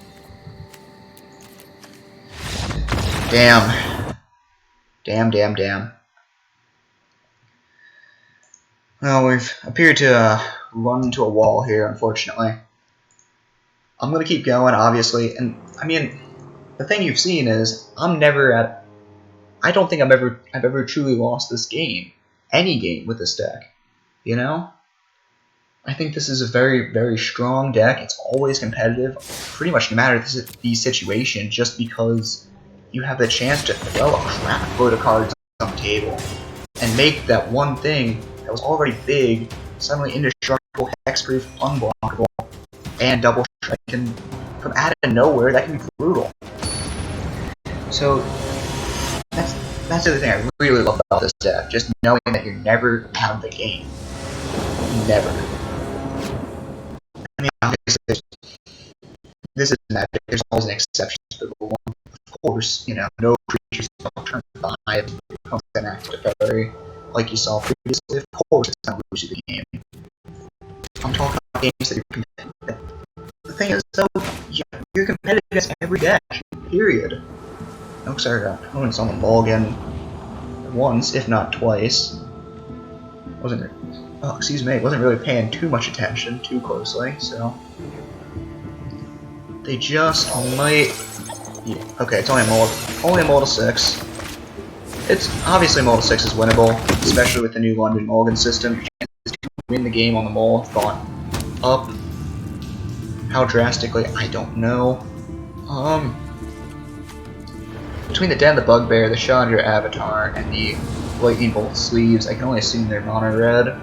Speaker 1: Damn. Damn. Well, we've appeared to run into a wall here, unfortunately. I'm gonna keep going, obviously, and I mean, the thing you've seen is I don't think I've ever truly lost this game, any game with this deck. You know, I think this is a very, very strong deck. It's always competitive, pretty much no matter the situation, just because you have the chance to throw a crap load of cards on the table and make that one thing that was already big suddenly indestructible, hexproof, unblockable, and double strike, and from out of nowhere that can be brutal. So that's the other thing I really love about this deck, just knowing that you're never out of the game. Never. I mean, obviously, this is Magic. There's always an exception to the rule. Of course, you know, no creatures don't turn 5 becomes an active defender, like you saw previously. Of course, it's not lose you the game. I'm talking about games that you're competitive. The thing is, though, you're competitive against every deck. Period. Oh, sorry, opponents on the ball again once, if not twice. Wasn't really paying too much attention too closely, so they just might. Yeah, okay, it's only a Multi 6. It's obviously Multi 6 is winnable, especially with the new London Mulligan system. Chances to win the game on the Mull have gone up. How drastically, I don't know. Between the Den of the Bugbear, the Chandra Avatar, and the Lightning Bolt sleeves, I can only assume they're mono red.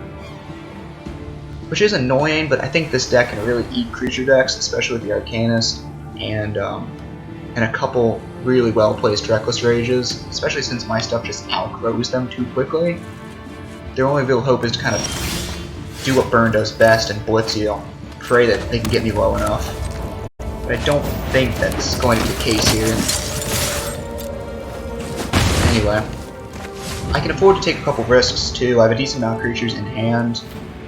Speaker 1: Which is annoying, but I think this deck can really eat creature decks, especially with the Arcanist, and a couple really well-placed Reckless Rages, especially since my stuff just outgrows them too quickly. Their only real hope is to kind of do what Burn does best and blitz you. Pray that they can get me low enough. But I don't think that's going to be the case here. Anyway, I can afford to take a couple risks too. I have a decent amount of creatures in hand.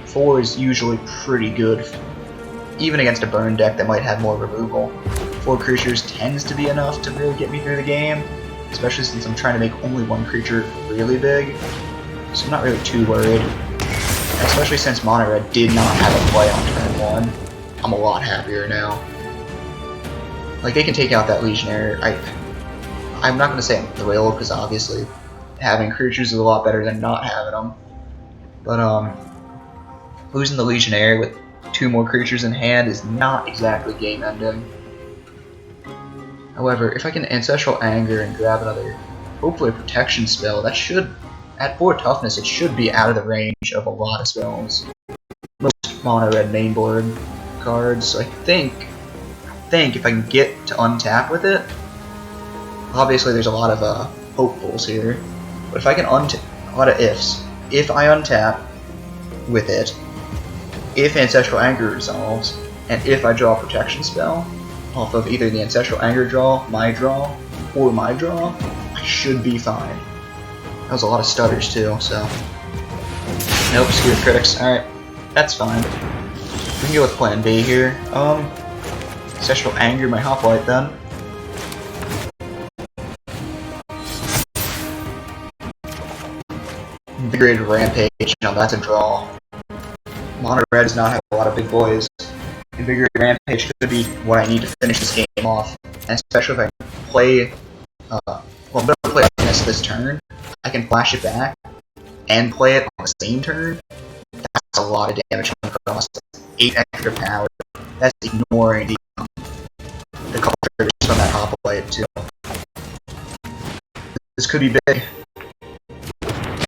Speaker 1: 4 is usually pretty good even against a burn deck that might have more removal, 4 creatures tends to be enough to really get me through the game, especially since I'm trying to make only 1 creature really big, so I'm not really too worried. And especially since Mono Red did not have a play on turn 1, I'm a lot happier now. Like, they can take out that Legionnaire. I'm not going to say I'm thrilled, because obviously having creatures is a lot better than not having them. But, losing the Legionnaire with 2 more creatures in hand is not exactly game-ending. However, if I can Ancestral Anger and grab another, hopefully a protection spell, that should, at 4 toughness, it should be out of the range of a lot of spells. Most mono red mainboard cards, so I think if I can get to untap with it, obviously there's a lot of hopefuls here, but if I can untap, a lot of ifs. If I untap with it, if Ancestral Anger resolves, and if I draw a protection spell off of either the Ancestral Anger draw, or my draw, I should be fine. That was a lot of stutters too, so... Nope, screw the critics. Alright, that's fine. We can go with plan B here. Ancestral Anger my Hoplite then. Invigorated Rampage, now that's a draw. Mono Red does not have a lot of big boys. Invigorated Rampage could be what I need to finish this game off, and especially if I play, well, I'm going to play this turn, I can flash it back, and play it on the same turn. That's a lot of damage on the cost. 8 extra power. That's ignoring the couple triggers from that Hoplite too. This could be big. Could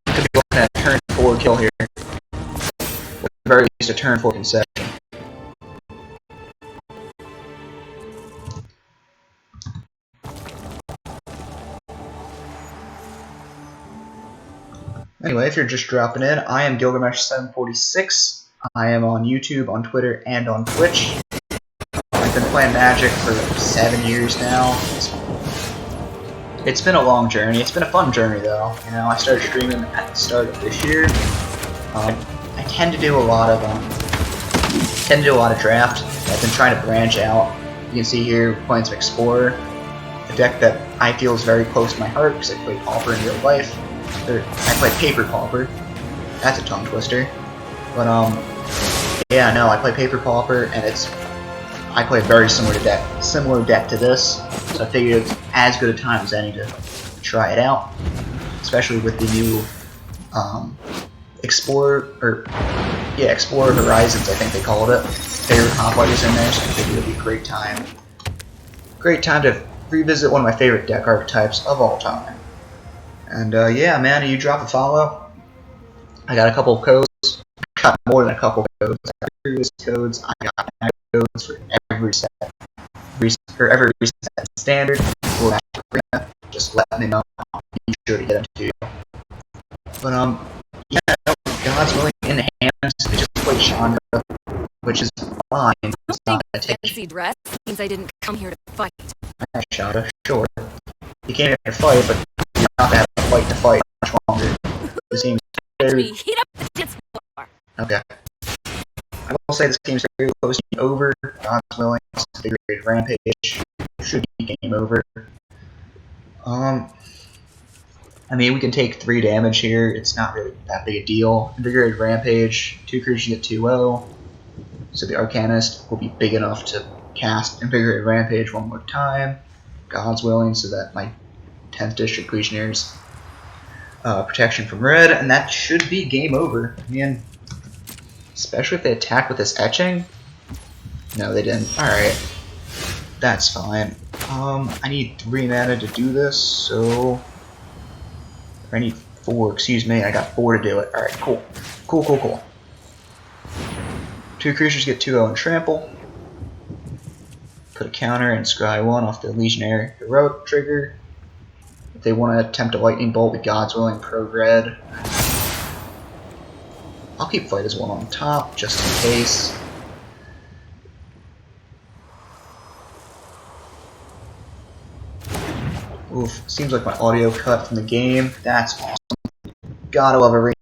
Speaker 1: be looking at a turn 4 kill here. With the very least a turn 4 concession. Anyway, if you're just dropping in, I am Gilgamesh746. I am on YouTube, on Twitter, and on Twitch. I've been playing Magic for 7 years now. It's been a long journey. It's been a fun journey, though. You know, I started streaming at the start of this year. I tend to do a lot of draft. I've been trying to branch out. You can see here, playing some Explorer, a deck that I feel is very close to my heart because I play Pauper in real life. I play Paper Pauper. That's a tongue twister. But yeah, no, I play Paper Pauper, and I play a very similar deck to this. So I figured it's as good a time as any to try it out, especially with the new Explorer Horizons, I think they called it. Favorite Hoplites in there, so I figured it'd be a great time. Great time to revisit one of my favorite deck archetypes of all time. And yeah, man, you drop a follow. I got a couple of codes. I got more than a couple of codes. I got previous codes. I got codes for every set. Every reset standard. Or just let me know. I'll be sure to get them to you. But yeah, God's willing in the hands. I just played Chandra, which is fine. It's not gonna take.
Speaker 2: Fancy dress means I didn't come here to fight.
Speaker 1: Alright, Chandra, sure. You came here to fight, but you're not gonna have to fight much longer. This game's very...
Speaker 2: Heat up the dance floor.
Speaker 1: Okay. I will say this game's very close to being over. God's willing, Invigorated Rampage should be game over. I mean, we can take 3 damage here. It's not really that big a deal. Invigorated Rampage, 2 creatures get 2-0. So the Arcanist will be big enough to cast Invigorated Rampage one more time. God's willing, so that my 10th District Legionnaire's protection from red, and that should be game over. I mean, especially if they attack with this etching. No, they didn't. Alright. That's fine. I need 3 mana to do this, so... I need 4, excuse me, I got 4 to do it. Alright, cool. Cool. 2 creatures get 2-0 and trample. Put a counter and scry 1 off the Legionnaire Heroic trigger. If they want to attempt a Lightning Bolt with God's Willing Pro Red, I'll keep Fight as 1 on top, just in case. Oof, seems like my audio cut from the game. That's awesome. Gotta love Arena.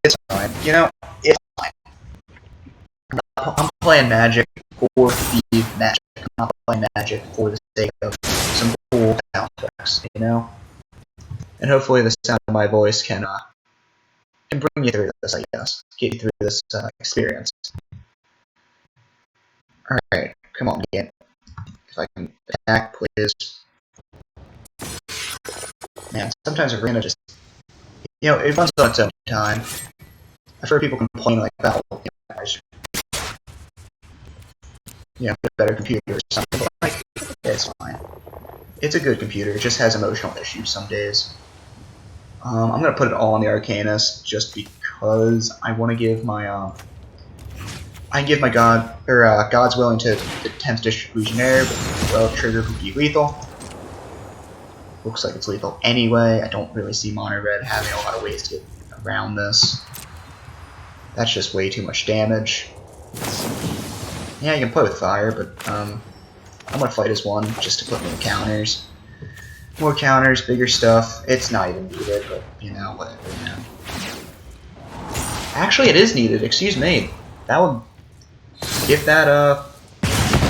Speaker 1: It's fine. You know, it's fine. I'm playing Magic for the Magic. I'm not playing Magic for the sake of some cool soundtracks, you know? And hopefully the sound of my voice can bring you through this, I guess. Get you through this experience. Alright, come on, game. If I can attack, please. Man, sometimes Arena just... You know, it runs on its own time. I've heard people complain like about, a better computer or something, but like, it's fine. It's a good computer, it just has emotional issues some days. I'm gonna put it all on the Arcanist just because I want to give my God's Willing to the 10th District Legionnaire, but well, trigger would be lethal. Looks like it's lethal anyway. I don't really see Mono Red having a lot of ways to get around this. That's just way too much damage. Yeah, you can play with fire, but I'm gonna fight as one just to put more counters. More counters, bigger stuff. It's not even needed, but you know, whatever, man. Actually, it is needed. Excuse me. That would give that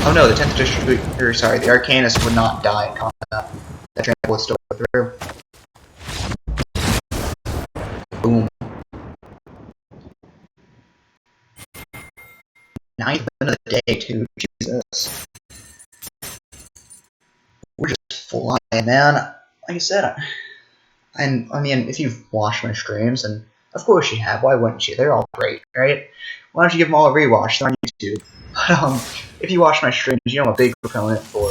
Speaker 1: Oh no, the 10th District, or sorry, the Arcanist would not die in combat. That trample would still go through. Boom. 9th win of the day, too. Jesus. We're just flying, man. Like I said, I mean, if you've watched my streams, and of course you have, why wouldn't you? They're all great, right? Why don't you give them all a rewatch? They're on YouTube. But, if you watch my streams, you know I'm a big proponent for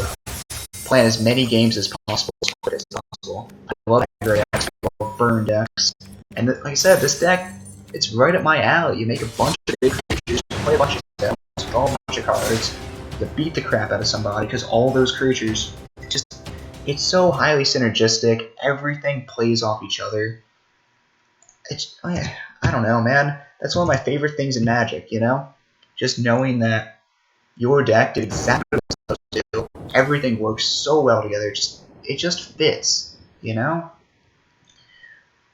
Speaker 1: playing as many games as possible, as quick as possible. I love aggro decks, I love burn decks, and like I said, this deck, it's right up my alley. You make a bunch of big creatures, play a bunch of spells, draw a bunch of cards, you beat the crap out of somebody, because all those creatures, it's so highly synergistic, everything plays off each other. I don't know, man. That's one of my favorite things in Magic, you know? Just knowing that your deck did exactly what it's supposed to do. Everything works so well together, it just fits, you know?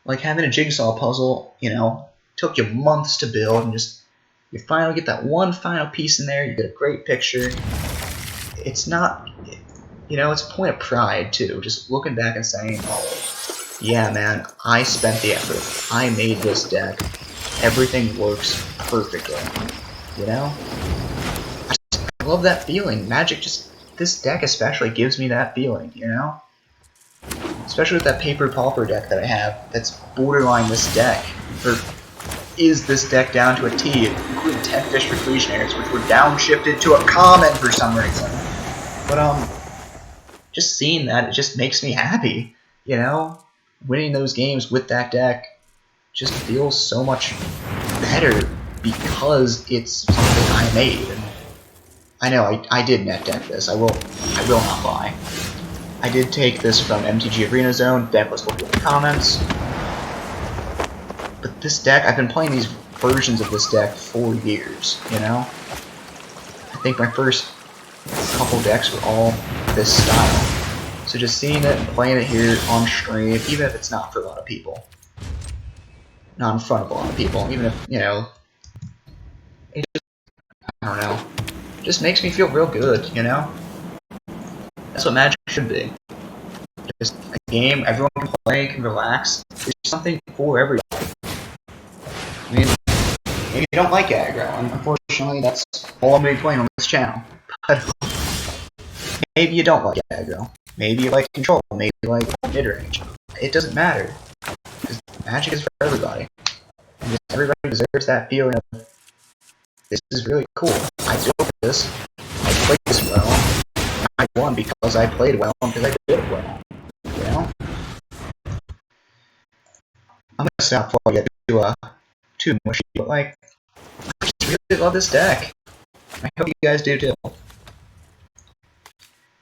Speaker 1: Like having a jigsaw puzzle, you know, took you months to build, and you finally get that one final piece in there, you get a great picture. It's not, you know, it's a point of pride, too, just looking back and saying, oh, yeah, man, I spent the effort. I made this deck. Everything works perfectly, you know? I love that feeling. Magic this deck especially gives me that feeling, you know? Especially with that Paper Pauper deck that I have, that's borderline this deck. Or is this deck down to a T, including 10th District Legionnaires, which were downshifted to a common for some reason. But, just seeing that, it just makes me happy, you know? Winning those games with that deck just feels so much better because it's something I made. And I know I did net deck this. I will not lie. I did take this from MTG Arena Zone. Deck was looking in the comments. But this deck, I've been playing these versions of this deck for years. You know, I think my first couple decks were all this style. So just seeing it and playing it here on stream, even if it's not for a lot of people, not in front of a lot of people, even if, you know, it just, I don't know, just makes me feel real good, you know? That's what Magic should be. Just a game everyone can play, can relax. There's something for everybody. I mean, maybe you don't like aggro, and unfortunately that's all I'm going to be playing on this channel. But maybe you don't like aggro. Maybe you like control, maybe you like mid-range. It doesn't matter. Because Magic is for everybody. And just everybody deserves that feeling of, this is really cool. I built this. I played this well. I won because I played well and because I did it well. You know? I'm gonna stop before I get too mushy, but like, I just really love this deck. I hope you guys do too.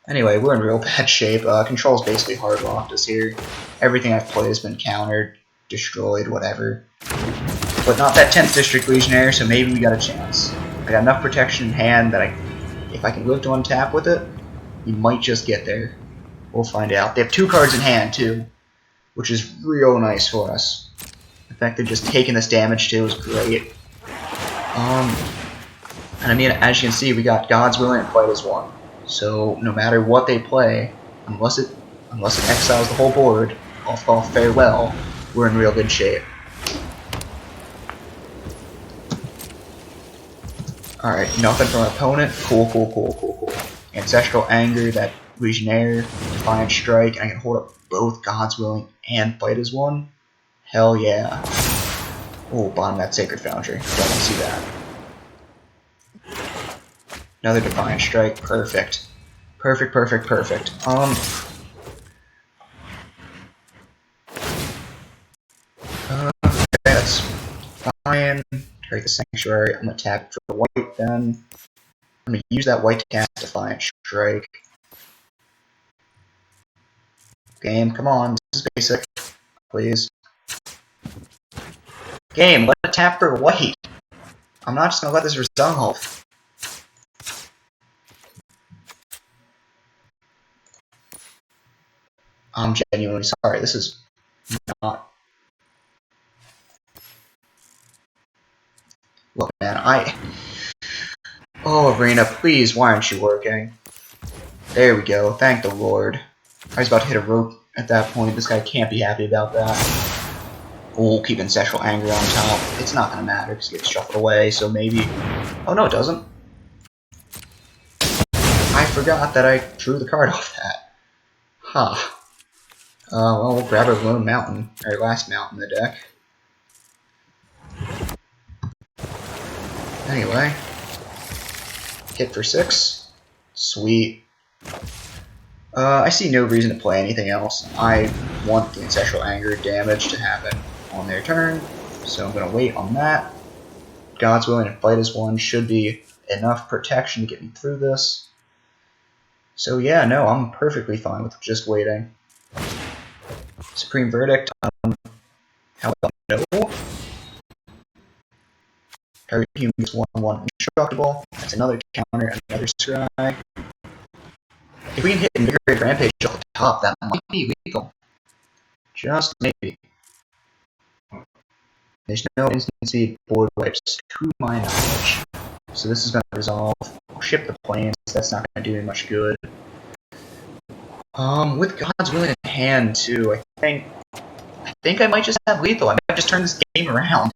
Speaker 1: Anyway, we're in real bad shape. Control's basically hard locked us here. Everything I've played has been countered, destroyed, whatever. But not that 10th District Legionnaire, so maybe we got a chance. I got enough protection in hand that if I can live to untap with it, we might just get there. We'll find out. They have 2 cards in hand, too, which is real nice for us. The fact they're just taking this damage, too, is great. I And I mean, as you can see, we got God's Willing and Fight as one. So no matter what they play, unless it exiles the whole board, off farewell, we're in real good shape. Alright, nothing from our opponent. Cool. Ancestral Anger, that Legionnaire, Defiant Strike, and I can hold up both God's Willing and Fight as one. Hell yeah. Oh, bottom that Sacred Foundry. Don't want to see that. Another Defiant Strike. Perfect. Perfect. That's fine. Create the Sanctuary. I'm gonna tap for white then. I'm gonna use that white to cast Defiant Strike. Game, come on. This is basic. Please. Game, let it tap for white. I'm not just gonna let this resolve. I'm genuinely sorry. This is not. Look, man, Oh, Arena, please, why aren't you working? There we go. Thank the Lord. I was about to hit a rope at that point. This guy can't be happy about that. Oh, keep Ancestral Anger on top. It's not gonna matter because it gets shuffled away, so maybe. Oh, no, it doesn't. I forgot that I drew the card off that. Huh. Well, we'll grab our lone mountain, our last mountain in the deck. Anyway. Hit for 6. Sweet. I see no reason to play anything else. I want the Ancestral Anger damage to happen on their turn, so I'm going to wait on that. God's Willing and Fight as one should be enough protection to get me through this. So yeah, no, I'm perfectly fine with just waiting. Supreme Verdict, how about no? Harry Hume gets 1/1 indestructible. That's another counter, another scry. If we can hit Invigorate Rampage off the top, that might be lethal. Just maybe. There's no instancy board wipes to my knowledge. So this is going to resolve. I'll ship the planes, that's not going to do me much good. With God's Willing in hand too, I think I might just have lethal. I might just turn this game around.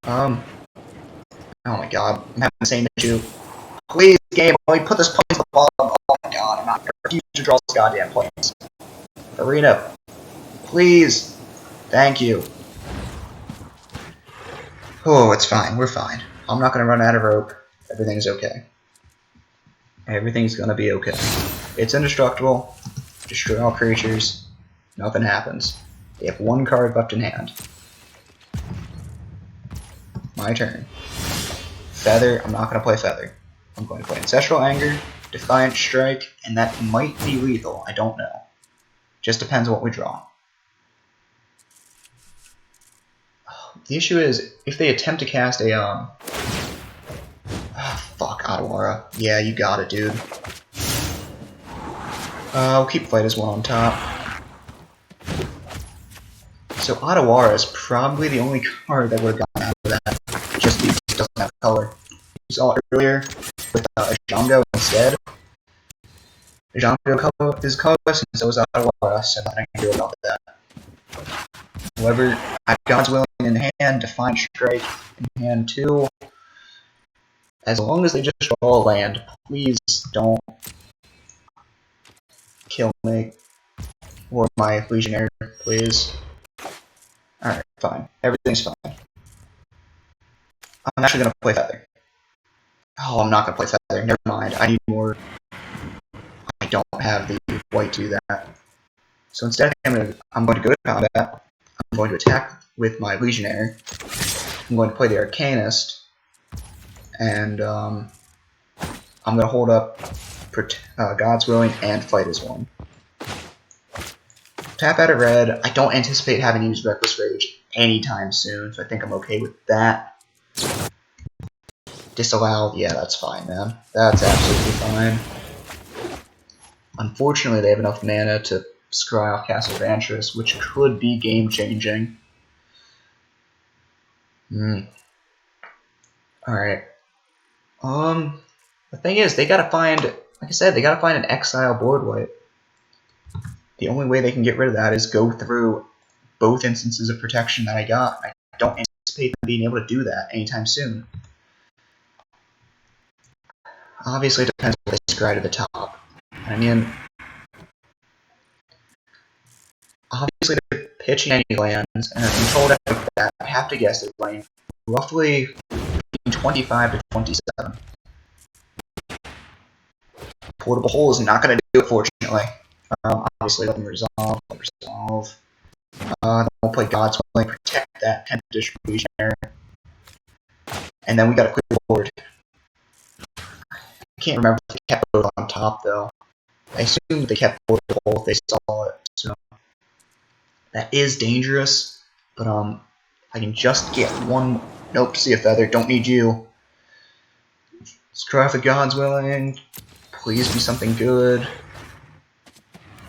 Speaker 1: Oh my god, I'm having the same issue. Please, game, let me put this plane to the bottom. Oh my god, I'm not going to refuse to draw this goddamn planes. Arena, please. Thank you. Oh, it's fine. We're fine. I'm not going to run out of rope. Everything's okay. Everything's going to be okay. It's indestructible. Destroy all creatures. Nothing happens. They have one card left in hand. My turn. Feather. I'm not going to play Feather. I'm going to play Ancestral Anger, Defiant Strike, and that might be lethal. I don't know. Just depends on what we draw. The issue is, if they attempt to cast a, fuck, Adawara. Yeah, you got it, dude. We'll keep Fight as one on top. So Adawara is probably the only card that would have gotten out of that, just because it doesn't have color. You saw it earlier with Ajango instead. Ajango is colorless, and so is Adawara, so nothing I can do about that. However, I have God's Willing in hand, Defiant Strike in hand too. As long as they just draw a land, please don't kill me. Or my Legionnaire, please. Alright, fine. Everything's fine. I'm actually gonna play Feather. Oh, I'm not gonna play Feather. Never mind. I need more. I don't have the white to do that. So instead, I'm going to go to combat. I'm going to attack with my Legionnaire. I'm going to play the Arcanist. And I'm going to hold up God's Willing and Fight as one. Tap out a red. I don't anticipate having to use Reckless Rage anytime soon, so I think I'm okay with that. Disallow, yeah, that's fine, man. That's absolutely fine. Unfortunately, they have enough mana to scry off Castle Vantress, which could be game-changing. Alright. The thing is, they gotta find, like I said, they gotta find an exile board wipe. The only way they can get rid of that is go through both instances of protection that I got. I don't anticipate them being able to do that anytime soon. Obviously, it depends on what they scry to the top. I mean, obviously they're pitching any lands, and a control deck like that, I have to guess they're playing roughly 25 to 27. Portable Hole is not going to do it, fortunately. Obviously, let me resolve. Then we'll play God's Willing, protect that 10th District Legionnaire. And then we got a clear board. I can't remember if they kept both on top, though. I assume they kept Portable Hole if they saw it, so that is dangerous. But I can just get one. Nope, see a feather. Don't need you. Let's try for God's Willing. Please be something good.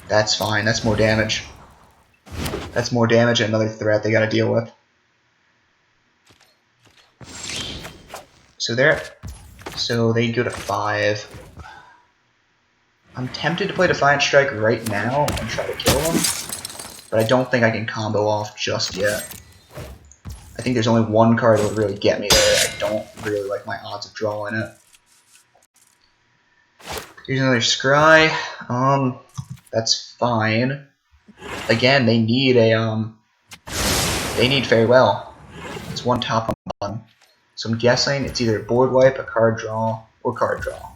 Speaker 1: That's fine. That's more damage. That's more damage and another threat they gotta deal with. So they go to 5. I'm tempted to play Defiant Strike right now and try to kill them, but I don't think I can combo off just yet. I think there's only one card that would really get me there. I don't really like my odds of drawing it. Here's another Scry. That's fine. Again, they need Farewell. It's one top on bottom. So I'm guessing it's either board wipe, a card draw, or card draw.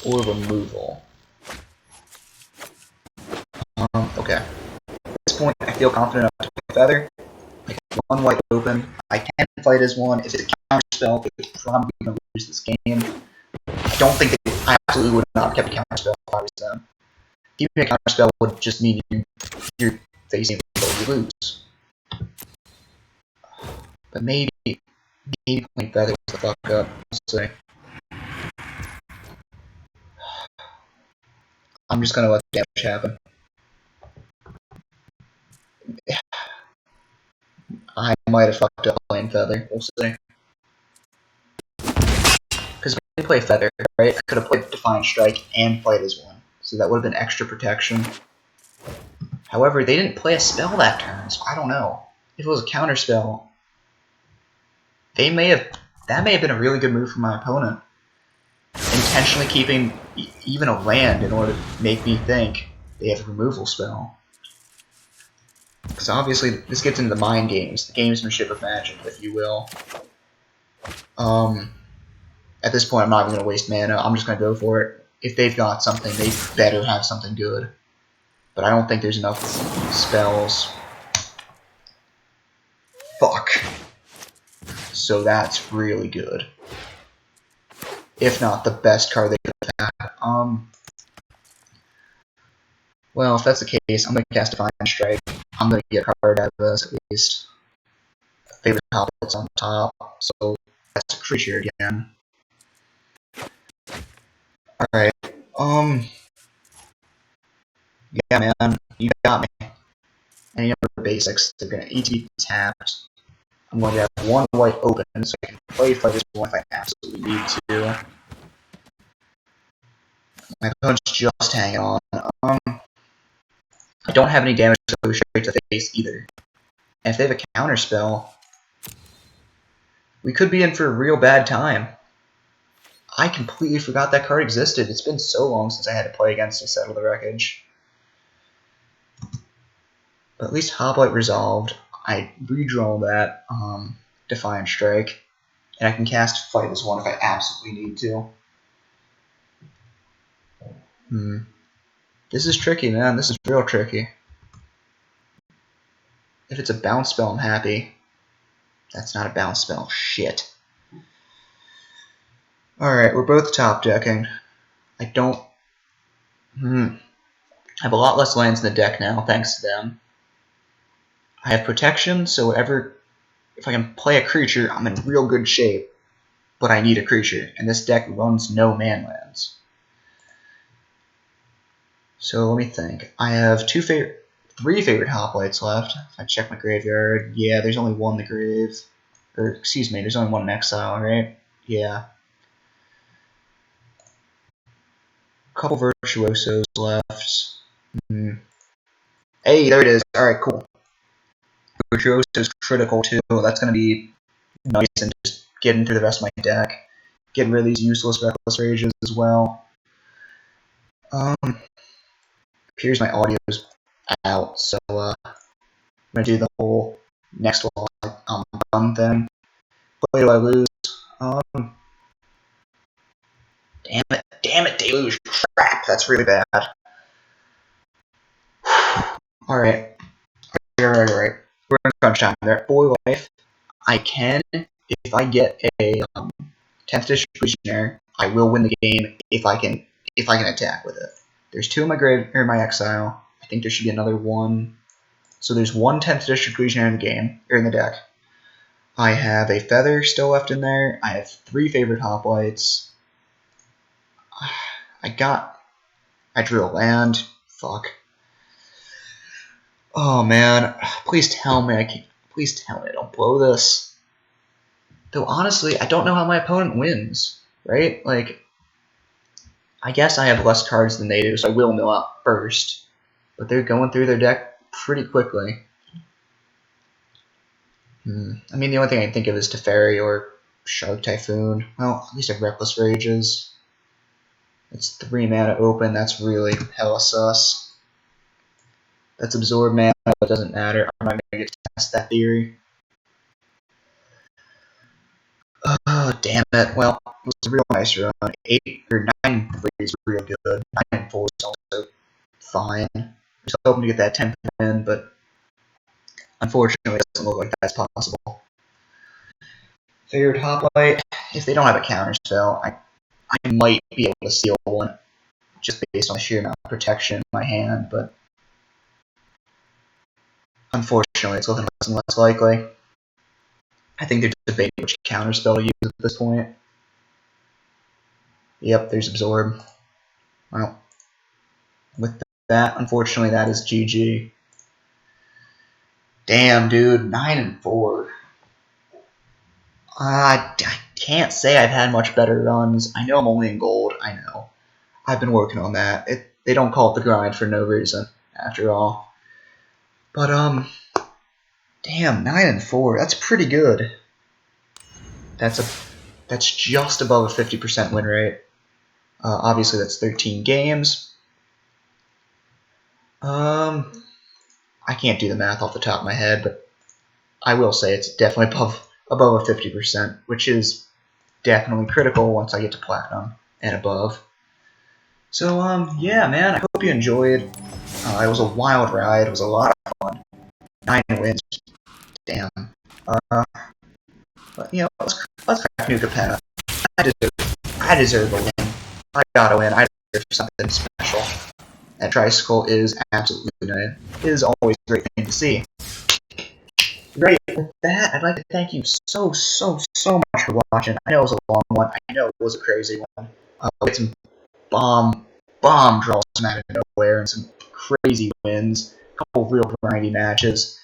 Speaker 1: Or removal. Okay. At this point, I feel confident enough to play Feather. I have one white open. I can fight as one. If it's a counter spell, they're probably going to lose this game. I don't think I absolutely would not have kept a counter spell if I was them. Keeping a counter spell would just mean you're facing it, you lose. But maybe playing Feather was the fuck up. We'll see. I'm just gonna let the damage happen. I might have fucked up playing Feather. We'll see. Because when I play Feather, right, I could have played Defiant Strike and fight as one. So that would have been extra protection. However, they didn't play a spell that turn, so I don't know. If it was a counter spell, that may have been a really good move from my opponent. Intentionally keeping even a land in order to make me think they have a removal spell. Because obviously this gets into the mind games, the gamesmanship of Magic, if you will. At this point I'm not even going to waste mana, I'm just going to go for it. If they've got something, they better have something good. But I don't think there's enough spells. Fuck. So that's really good. If not the best card they could have had. Well, if that's the case, I'm going to cast Defiant Strike. I'm going to get a card out of this at least. Favorite Hoplite's on top, so that's a creature again. Alright, yeah man, you got me. Any number of basics, they're going to ETB tapped. I'm going to have one white open, so I can play Fighters 1 if I absolutely need to. My opponent's just hanging on. I don't have any damage to go straight to the face either. And if they have a counter spell, we could be in for a real bad time. I completely forgot that card existed. It's been so long since I had to play against to settle the wreckage. But at least Hoplite resolved. I redraw that Defiant Strike, and I can cast Fight as one if I absolutely need to. This is tricky, man. This is real tricky. If it's a bounce spell, I'm happy. That's not a bounce spell. Shit. Alright, we're both top decking. I don't... I have a lot less lands in the deck now, thanks to them. I have protection, so if I can play a creature, I'm in real good shape. But I need a creature, and this deck runs no man lands. So let me think. I have three favorite Hoplites left. If I check my graveyard, yeah, there's only one in the grave. Or, excuse me, there's only one in exile, right? Yeah. couple Virtuosos left. Hey, there it is. Alright, cool. Virtuoso is critical too. That's going to be nice and just getting through the rest of my deck. Getting rid of these useless Reckless Rages as well. Appears my audio's out, so I'm going to do the whole next wall done thing. Play do I lose? Damn it, deluge. Crap, that's really bad. Alright. We're in crunch time there. Boy life, I can, if I get a 10th District Legionnaire, I will win the game if I can attack with it. There's 2 in my grave or in my exile. I think there should be another 1. So there's 1 10th District Legionnaire in the game, or in the deck. I have a feather still left in there. I have 3 favorite hoplites. I drew a land. Fuck. Oh man, please tell me I don't blow this. Though honestly, I don't know how my opponent wins, right? Like, I guess I have less cards than they do, so I will mill out first. But they're going through their deck pretty quickly. I mean, the only thing I can think of is Teferi or Shark Typhoon. Well, at least I have Reckless Rages. It's 3 mana open, that's really hella sus. That's Absorb mana, but it doesn't matter. I'm not going to get to test that theory. Oh, damn it. Well, it was a real nice run. 8 or 9-3 is real good. 9-4 is also fine. I was hoping to get that 10th win, but unfortunately, it doesn't look like that's possible. Favorite hoplite, if they don't have a counter spell, I might be able to steal one just based on the sheer amount of protection in my hand, but unfortunately, it's looking less and less likely. I think they're just debating which counterspell to use at this point. Yep, there's Absorb. Well, with that, unfortunately, that is GG. Damn, dude, 9-4. I can't say I've had much better runs. I know I'm only in gold. I know. I've been working on that. They don't call it the grind for no reason, after all. But damn, 9-4. That's pretty good. That's just above a 50% win rate. Obviously, that's 13 games. I can't do the math off the top of my head, but I will say it's definitely above a 50%, which is definitely critical once I get to platinum and above. So yeah, man, I hope you enjoyed. It was a wild ride. It was a lot of fun. 9 wins. Damn. But you know, let's crack New Capenna. I deserve a win. I gotta win. I deserve something special. And Tricycle is absolutely nice. It is always a great thing to see. Great. With that, I'd like to thank you so much for watching. I know it was a long one. I know it was a crazy one. We had some bomb draws out of nowhere and some crazy wins. A couple real grindy matches.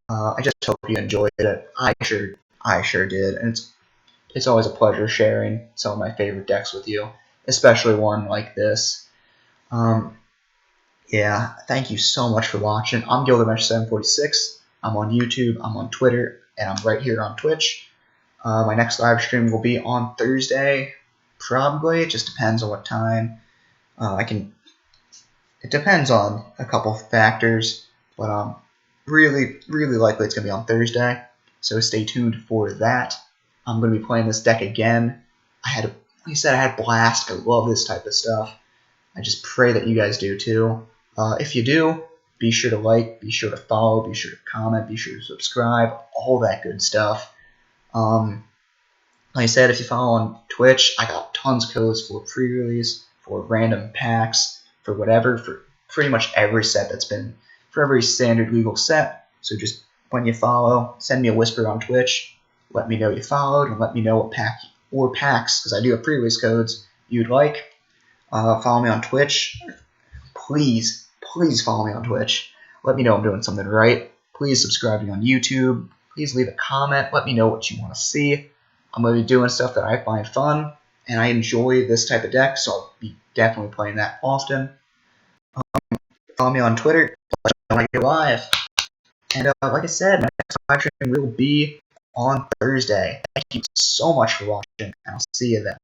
Speaker 1: I just hope you enjoyed it. I sure did. And it's always a pleasure sharing some of my favorite decks with you, especially one like this. Yeah, thank you so much for watching. I'm Gilgamesh746. I'm on YouTube, I'm on Twitter, and I'm right here on Twitch. My next live stream will be on Thursday, probably. It just depends on what time. It depends on a couple factors, but really likely it's going to be on Thursday. So stay tuned for that. I'm going to be playing this deck again. Like I said, I had a blast. I love this type of stuff. I just pray that you guys do too. If you do, be sure to like, be sure to follow, be sure to comment, be sure to subscribe, all that good stuff. Like I said, if you follow on Twitch, I got tons of codes for pre-release, for random packs, for whatever, for pretty much every set for every standard legal set. So just when you follow, send me a whisper on Twitch, let me know you followed, and let me know what pack or packs, because I do have pre-release codes, you'd like. Follow me on Twitch. Please follow me on Twitch. Let me know I'm doing something right. Please subscribe to me on YouTube. Please leave a comment. Let me know what you want to see. I'm going to be doing stuff that I find fun, and I enjoy this type of deck, so I'll be definitely playing that often. Follow me on Twitter, when I go live. And like I said, my next live stream will be on Thursday. Thank you so much for watching, and I'll see you then.